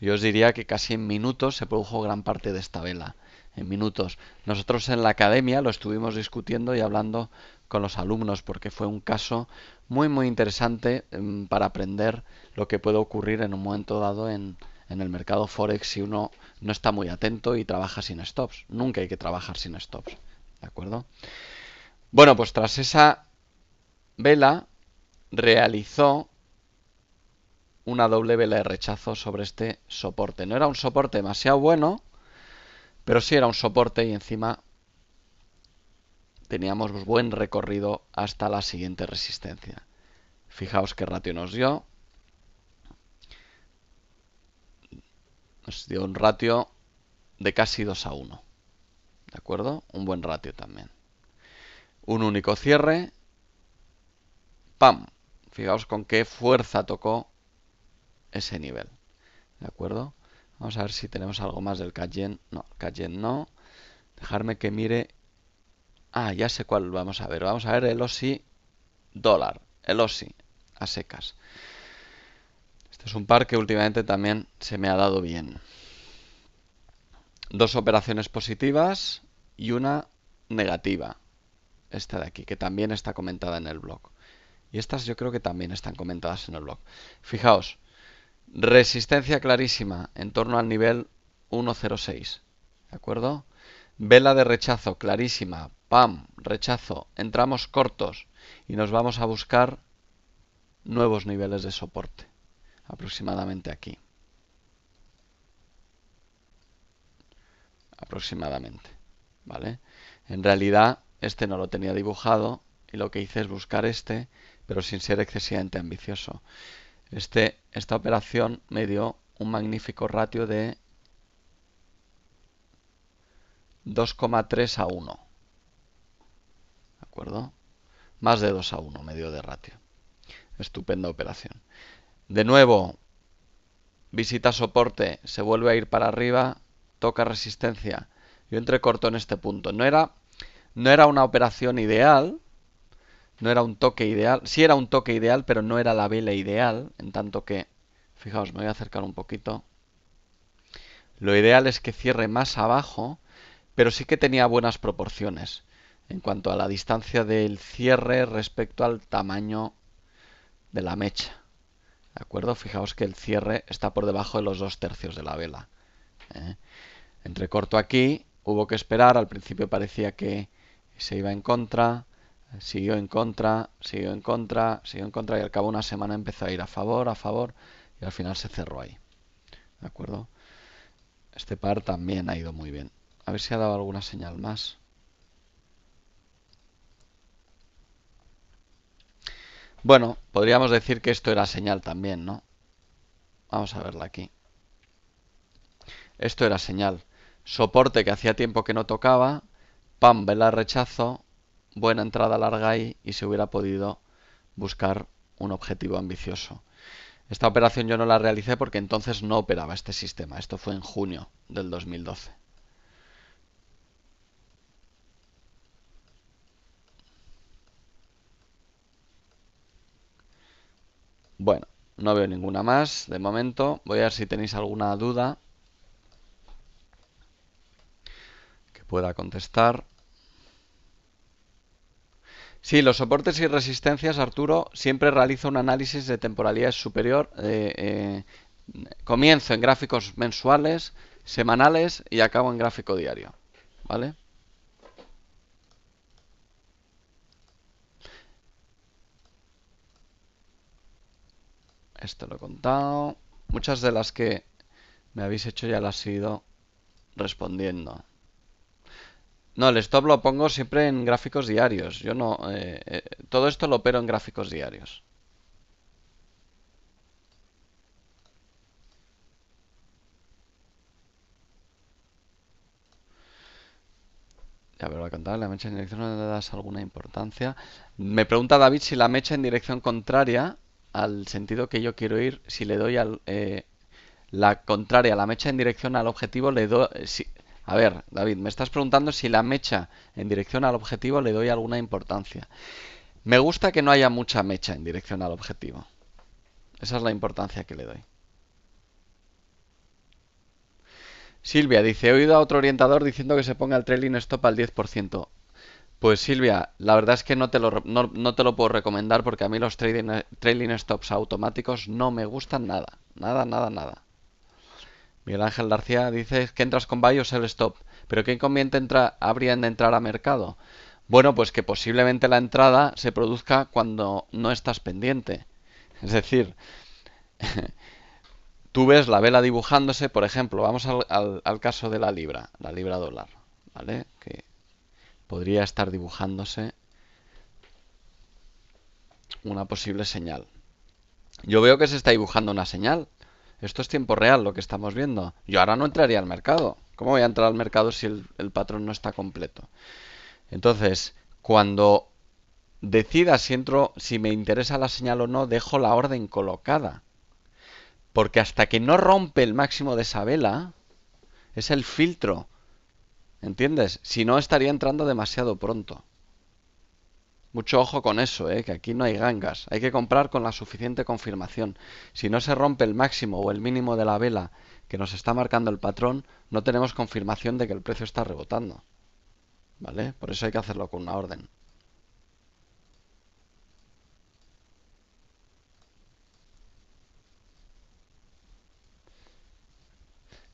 yo os diría que casi en minutos se produjo gran parte de esta vela. En minutos. Nosotros en la academia lo estuvimos discutiendo y hablando con los alumnos porque fue un caso muy interesante para aprender lo que puede ocurrir en un momento dado en el mercado Forex si uno no está muy atento y trabaja sin stops. Nunca hay que trabajar sin stops. ¿De acuerdo? Bueno, pues tras esa vela realizó una doble vela de rechazo sobre este soporte. No era un soporte demasiado bueno, pero sí era un soporte y encima teníamos buen recorrido hasta la siguiente resistencia. Fijaos qué ratio nos dio. Nos dio un ratio de casi 2 a 1. ¿De acuerdo? Un buen ratio también. Un único cierre. ¡Pam! Fijaos con qué fuerza tocó ese nivel. ¿De acuerdo? Vamos a ver si tenemos algo más del CAD Yen. No, CAD Yen no. Dejarme que mire. Ah, ya sé cuál vamos a ver. Vamos a ver el OSI dólar. El OSI a secas. Este es un par que últimamente también se me ha dado bien. Dos operaciones positivas y una negativa. Esta de aquí, que también está comentada en el blog. Y estas yo creo que también están comentadas en el blog. Fijaos, resistencia clarísima en torno al nivel 1.06. ¿De acuerdo? Vela de rechazo clarísima. ¡Pam! Rechazo. Entramos cortos y nos vamos a buscar nuevos niveles de soporte. Aproximadamente aquí. Aproximadamente. ¿Vale? En realidad, este no lo tenía dibujado y lo que hice es buscar este, pero sin ser excesivamente ambicioso. Esta operación me dio un magnífico ratio de 2,3 a 1. ¿De acuerdo? Más de 2 a 1 me dio de ratio. Estupenda operación. De nuevo, visita soporte, se vuelve a ir para arriba, toca resistencia. Yo entré corto en este punto. No era una operación ideal, no era un toque ideal. Sí era un toque ideal, pero no era la vela ideal. En tanto que, fijaos, me voy a acercar un poquito. Lo ideal es que cierre más abajo, pero sí que tenía buenas proporciones en cuanto a la distancia del cierre respecto al tamaño de la mecha. ¿De acuerdo? Fijaos que el cierre está por debajo de los 2/3 de la vela. Entre corto aquí, hubo que esperar. Al principio parecía que se iba en contra, siguió en contra, siguió en contra, siguió en contra y al cabo de una semana empezó a ir a favor y al final se cerró ahí. ¿De acuerdo? Este par también ha ido muy bien. A ver si ha dado alguna señal más. Bueno, podríamos decir que esto era señal también, ¿no? Vamos a verla aquí. Esto era señal. Soporte que hacía tiempo que no tocaba, pam, vela rechazo, buena entrada larga ahí y se hubiera podido buscar un objetivo ambicioso. Esta operación yo no la realicé porque entonces no operaba este sistema. Esto fue en junio del 2012. Bueno, no veo ninguna más de momento. Voy a ver si tenéis alguna duda que pueda contestar. Sí, los soportes y resistencias, Arturo, siempre realizo un análisis de temporalidad superior. Comienzo en gráficos mensuales, semanales y acabo en gráfico diario. ¿Vale? Esto lo he contado. Muchas de las que me habéis hecho ya las he ido respondiendo. No, el stop lo pongo siempre en gráficos diarios. Yo no. Todo esto lo opero en gráficos diarios. Ya, pero a contar la mecha en dirección no le das alguna importancia. Me pregunta David si la mecha en dirección contraria al sentido que yo quiero ir, si le doy la contraria, la mecha en dirección al objetivo, le doy. A ver, David, me estás preguntando si la mecha en dirección al objetivo le doy alguna importancia. Me gusta que no haya mucha mecha en dirección al objetivo. Esa es la importancia que le doy. Silvia dice, he oído a otro orientador diciendo que se ponga el trailing stop al 10%. Pues Silvia, la verdad es que no te lo puedo recomendar porque a mí los trailing stops automáticos no me gustan nada. Nada, nada, nada. Miguel Ángel García dice que entras con buy o sell stop. ¿Pero qué inconveniente habría en entrar a mercado? Bueno, pues que posiblemente la entrada se produzca cuando no estás pendiente. Es decir, tú ves la vela dibujándose, por ejemplo, vamos al caso de la libra dólar, ¿vale? Que podría estar dibujándose una posible señal. Yo veo que se está dibujando una señal. Esto es tiempo real lo que estamos viendo. Yo ahora no entraría al mercado. ¿Cómo voy a entrar al mercado si el patrón no está completo? Entonces, cuando decida si entro, si me interesa la señal o no, dejo la orden colocada. Porque hasta que no rompe el máximo de esa vela, es el filtro. ¿Entiendes? Si no, estaría entrando demasiado pronto. Mucho ojo con eso, que aquí no hay gangas. Hay que comprar con la suficiente confirmación. Si no se rompe el máximo o el mínimo de la vela que nos está marcando el patrón, no tenemos confirmación de que el precio está rebotando. ¿Vale? Por eso hay que hacerlo con una orden.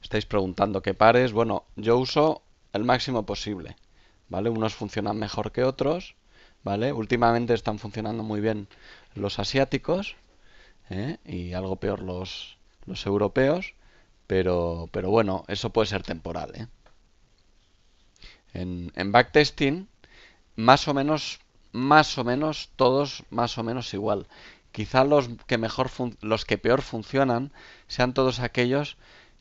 Estáis preguntando qué pares. Bueno, yo uso el máximo posible. ¿Vale? Unos funcionan mejor que otros. ¿Vale? Últimamente están funcionando muy bien los asiáticos. Y algo peor los europeos. Pero bueno, eso puede ser temporal. En backtesting, más o menos, todos más o menos igual. Quizá los que peor funcionan sean todos aquellos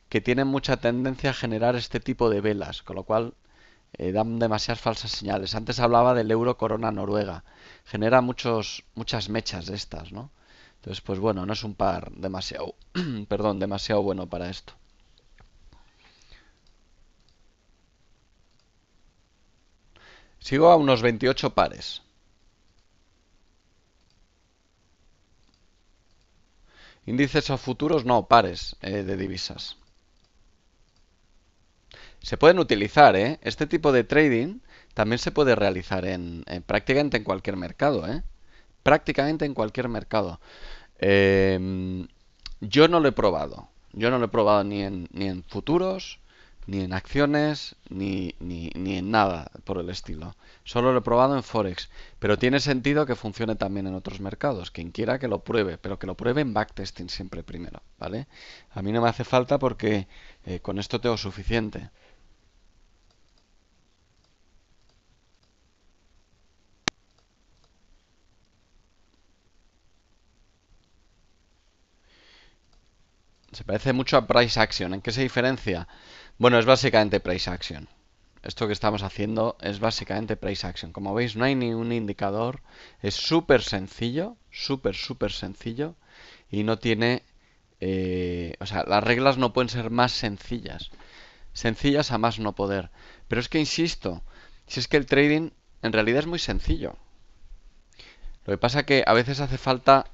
que tienen mucha tendencia a generar este tipo de velas, con lo cual dan demasiadas falsas señales. Antes hablaba del euro corona Noruega. Genera muchas mechas de estas, ¿no? Entonces, pues bueno, no es un par demasiado, perdón, demasiado bueno para esto. Sigo a unos 28 pares. Índices o futuros, no, pares de divisas. Se pueden utilizar, ¿eh? Este tipo de trading también se puede realizar prácticamente en cualquier mercado, ¿eh? Prácticamente en cualquier mercado. Yo no lo he probado. Yo no lo he probado ni en futuros, ni en acciones, ni en nada por el estilo. Solo lo he probado en Forex. Pero tiene sentido que funcione también en otros mercados. Quien quiera que lo pruebe, pero que lo pruebe en backtesting siempre primero, ¿vale? A mí no me hace falta porque con esto tengo suficiente. Se parece mucho a Price Action. ¿En qué se diferencia? Bueno, es básicamente Price Action. esto que estamos haciendo es básicamente price action. Como veis, no hay ni un indicador. Es súper sencillo, súper sencillo. Y no tiene... o sea, las reglas no pueden ser más sencillas. Sencillas a más no poder. Pero es que insisto, si es que el trading en realidad es muy sencillo. Lo que pasa es que a veces hace falta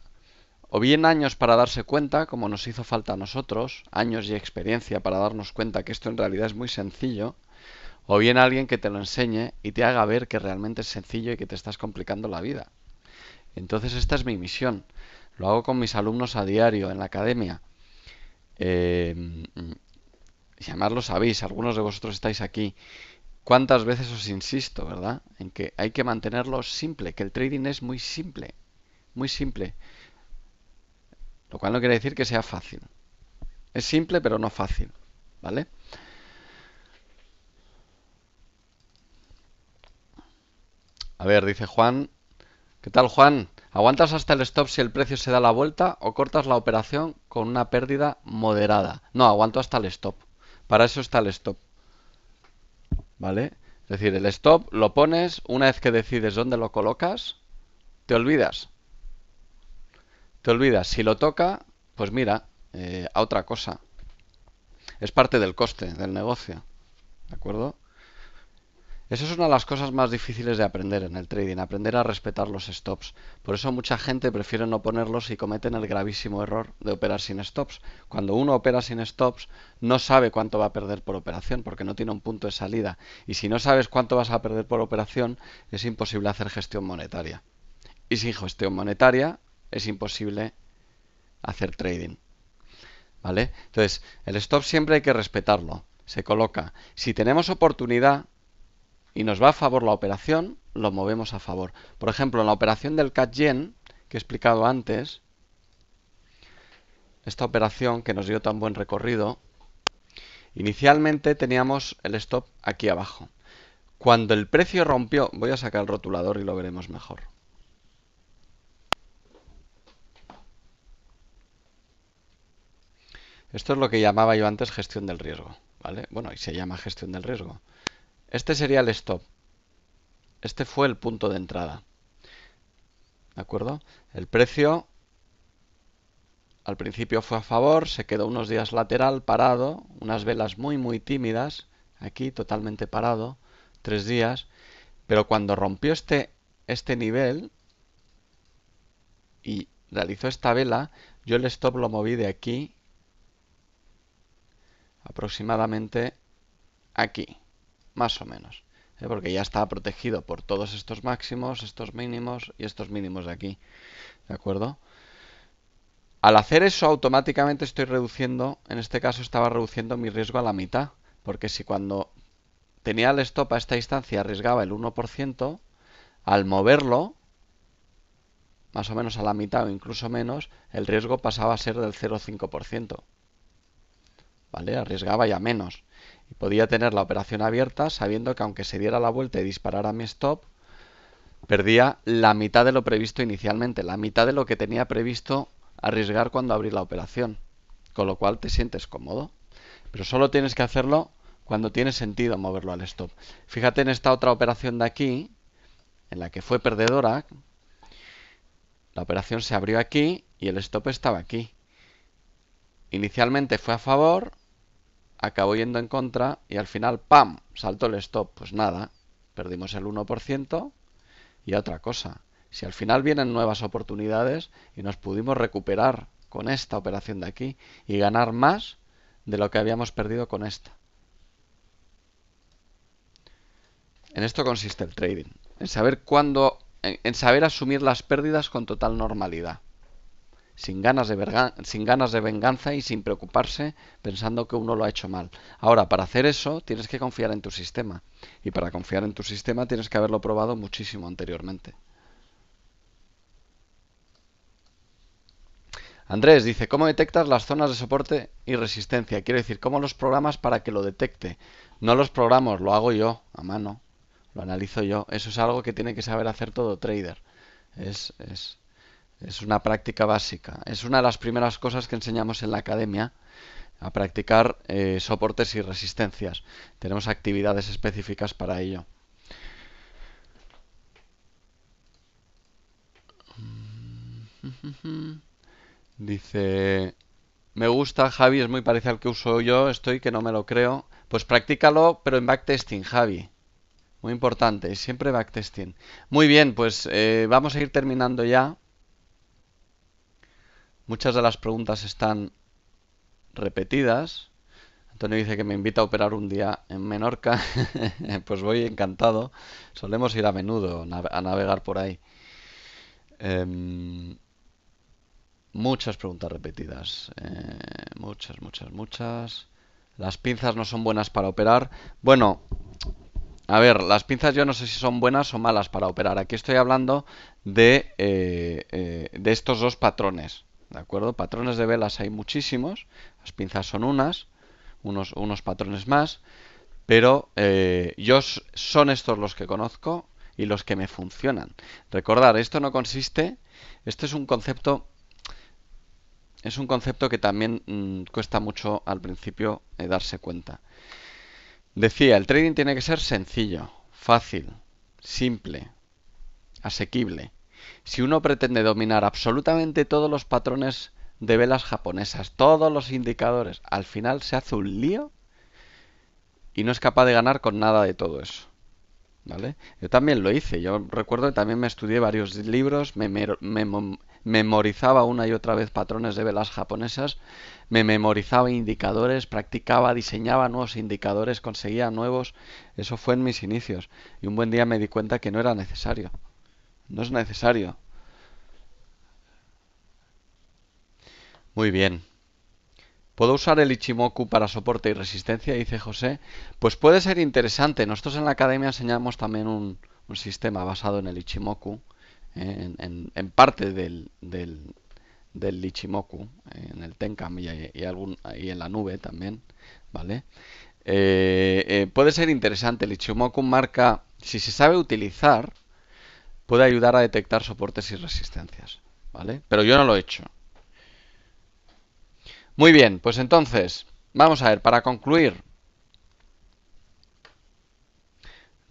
o bien años para darse cuenta, como nos hizo falta a nosotros, años y experiencia para darnos cuenta que esto en realidad es muy sencillo, o bien alguien que te lo enseñe y te haga ver que realmente es sencillo y que te estás complicando la vida. Entonces esta es mi misión. Lo hago con mis alumnos a diario en la academia. Y además lo sabéis, algunos de vosotros estáis aquí. ¿Cuántas veces os insisto, verdad? En que hay que mantenerlo simple, que el trading es muy simple. Muy simple. Lo cual no quiere decir que sea fácil. Es simple pero no fácil, ¿vale? A ver, dice Juan. ¿Qué tal, Juan? ¿Aguantas hasta el stop si el precio se da la vuelta o cortas la operación con una pérdida moderada? No, aguanto hasta el stop. Para eso está el stop, ¿vale? Es decir, el stop lo pones, una vez que decides dónde lo colocas, te olvidas. Te olvidas. Si lo toca, pues mira, a otra cosa. Es parte del coste del negocio, ¿de acuerdo? Eso es una de las cosas más difíciles de aprender en el trading, aprender a respetar los stops. Por eso mucha gente prefiere no ponerlos y cometen el gravísimo error de operar sin stops. Cuando uno opera sin stops, no sabe cuánto va a perder por operación, porque no tiene un punto de salida. Y si no sabes cuánto vas a perder por operación, es imposible hacer gestión monetaria. Y sin gestión monetaria, es imposible hacer trading. ¿Vale? Entonces, el stop siempre hay que respetarlo. Se coloca. Si tenemos oportunidad y nos va a favor la operación, lo movemos a favor. Por ejemplo, en la operación del CAD Yen, que he explicado antes, esta operación que nos dio tan buen recorrido, inicialmente teníamos el stop aquí abajo. Cuando el precio rompió, voy a sacar el rotulador y lo veremos mejor. Esto es lo que llamaba yo antes gestión del riesgo, ¿vale? Bueno, y se llama gestión del riesgo. Este sería el stop. Este fue el punto de entrada. ¿De acuerdo? El precio al principio fue a favor, se quedó unos días lateral, parado, unas velas muy tímidas, aquí totalmente parado, 3 días, pero cuando rompió este nivel y realizó esta vela, yo el stop lo moví de aquí aproximadamente aquí, más o menos, porque ya estaba protegido por todos estos máximos, estos mínimos y estos mínimos de aquí, ¿de acuerdo? Al hacer eso automáticamente estoy reduciendo, en este caso estaba reduciendo mi riesgo a la mitad, porque si cuando tenía el stop a esta distancia arriesgaba el 1%, al moverlo, más o menos a la mitad o incluso menos, el riesgo pasaba a ser del 0,5%. ¿Vale? Arriesgaba ya menos. Y podía tener la operación abierta sabiendo que aunque se diera la vuelta y disparara mi stop, perdía la mitad de lo previsto inicialmente, la mitad de lo que tenía previsto arriesgar cuando abrí la operación. Con lo cual te sientes cómodo. Pero solo tienes que hacerlo cuando tiene sentido moverlo al stop. Fíjate en esta otra operación de aquí, en la que fue perdedora. La operación se abrió aquí y el stop estaba aquí. Inicialmente fue a favor, acabó yendo en contra y al final, ¡pam!, saltó el stop. Pues nada, perdimos el 1% y otra cosa. Si al final vienen nuevas oportunidades y nos pudimos recuperar con esta operación de aquí y ganar más de lo que habíamos perdido con esta. En esto consiste el trading, en saber cuándo, en saber asumir las pérdidas con total normalidad, sin ganas de venganza y sin preocuparse pensando que uno lo ha hecho mal. Ahora, para hacer eso tienes que confiar en tu sistema, y para confiar en tu sistema tienes que haberlo probado muchísimo anteriormente. Andrés dice, ¿cómo detectas las zonas de soporte y resistencia? Quiero decir, ¿cómo los programas para que lo detecte? No los programo, lo hago yo, a mano. Lo analizo yo. Eso es algo que tiene que saber hacer todo trader. Es, es, es una práctica básica. Es una de las primeras cosas que enseñamos en la academia. a practicar soportes y resistencias. Tenemos actividades específicas para ello. Dice, me gusta, Javi, es muy parecido al que uso yo, estoy que no me lo creo. Pues practícalo, pero en backtesting, Javi. Muy importante, siempre backtesting. Muy bien, pues vamos a ir terminando ya. Muchas de las preguntas están repetidas. Antonio dice que me invita a operar un día en Menorca. Pues voy encantado. Solemos ir a menudo a navegar por ahí. Muchas preguntas repetidas. Muchas. Las pinzas no son buenas para operar. Bueno, a ver, las pinzas yo no sé si son buenas o malas para operar. Aquí estoy hablando de estos dos patrones. ¿De acuerdo? Patrones de velas hay muchísimos. Las pinzas son unos patrones más. Pero son estos los que conozco y los que me funcionan. Recordar, esto no consiste. Esto es un concepto. Es un concepto que también cuesta mucho al principio darse cuenta. Decía, el trading tiene que ser sencillo, fácil, simple, asequible. Si uno pretende dominar absolutamente todos los patrones de velas japonesas, todos los indicadores, al final se hace un lío y no es capaz de ganar con nada de todo eso. ¿Vale? Yo también lo hice. Yo recuerdo que también me estudié varios libros, memorizaba una y otra vez patrones de velas japonesas, me memorizaba indicadores, practicaba, diseñaba nuevos indicadores, conseguía nuevos. Eso fue en mis inicios. Y un buen día me di cuenta que no era necesario. No es necesario. Muy bien. ¿Puedo usar el Ichimoku para soporte y resistencia? Dice José. Pues puede ser interesante. Nosotros en la academia enseñamos también un sistema basado en el Ichimoku, en parte del Ichimoku, en el Tenkam y en la nube también, ¿vale? Puede ser interesante. El Ichimoku marca, si se sabe utilizar, puede ayudar a detectar soportes y resistencias, ¿vale? Pero yo no lo he hecho. Muy bien, pues entonces, vamos a ver, para concluir,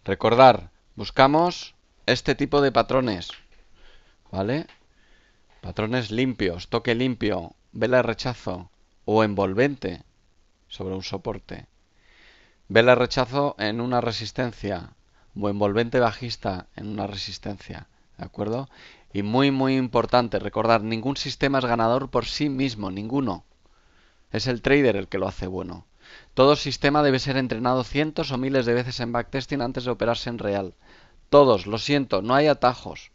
recordar, buscamos este tipo de patrones, ¿vale? Patrones limpios, toque limpio, vela de rechazo o envolvente sobre un soporte. Vela de rechazo en una resistencia o envolvente bajista en una resistencia, ¿de acuerdo? Y muy importante, recordar, ningún sistema es ganador por sí mismo, ninguno. Es el trader el que lo hace bueno. Todo sistema debe ser entrenado cientos o miles de veces en backtesting antes de operarse en real. Todos, lo siento, no hay atajos.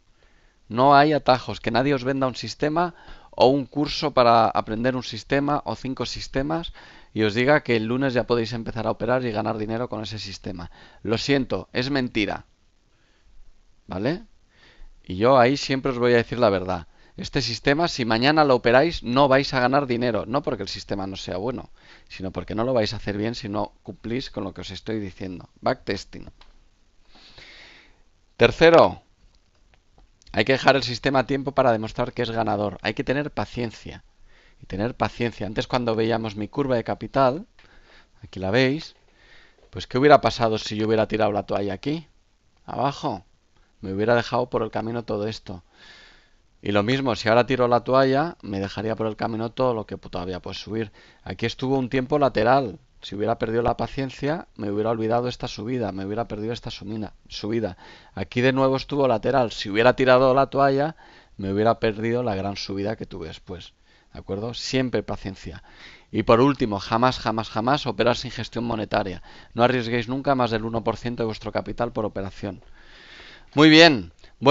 No hay atajos. Que nadie os venda un sistema o un curso para aprender un sistema o 5 sistemas y os diga que el lunes ya podéis empezar a operar y ganar dinero con ese sistema. Lo siento, es mentira. ¿Vale? Y yo ahí siempre os voy a decir la verdad. Este sistema, si mañana lo operáis, no vais a ganar dinero. No porque el sistema no sea bueno, sino porque no lo vais a hacer bien si no cumplís con lo que os estoy diciendo. Backtesting. Tercero, hay que dejar el sistema a tiempo para demostrar que es ganador. Hay que tener paciencia. Y tener paciencia. Antes cuando veíamos mi curva de capital, aquí la veis, pues ¿qué hubiera pasado si yo hubiera tirado la toalla aquí? Abajo. Me hubiera dejado por el camino todo esto. Y lo mismo, si ahora tiro la toalla, me dejaría por el camino todo lo que todavía puede subir. Aquí estuvo un tiempo lateral. Si hubiera perdido la paciencia, me hubiera olvidado esta subida, me hubiera perdido esta subida. Aquí de nuevo estuvo lateral. Si hubiera tirado la toalla, me hubiera perdido la gran subida que tuve después. ¿De acuerdo? Siempre paciencia. Y por último, jamás operar sin gestión monetaria. No arriesguéis nunca más del 1% de vuestro capital por operación. Muy bien.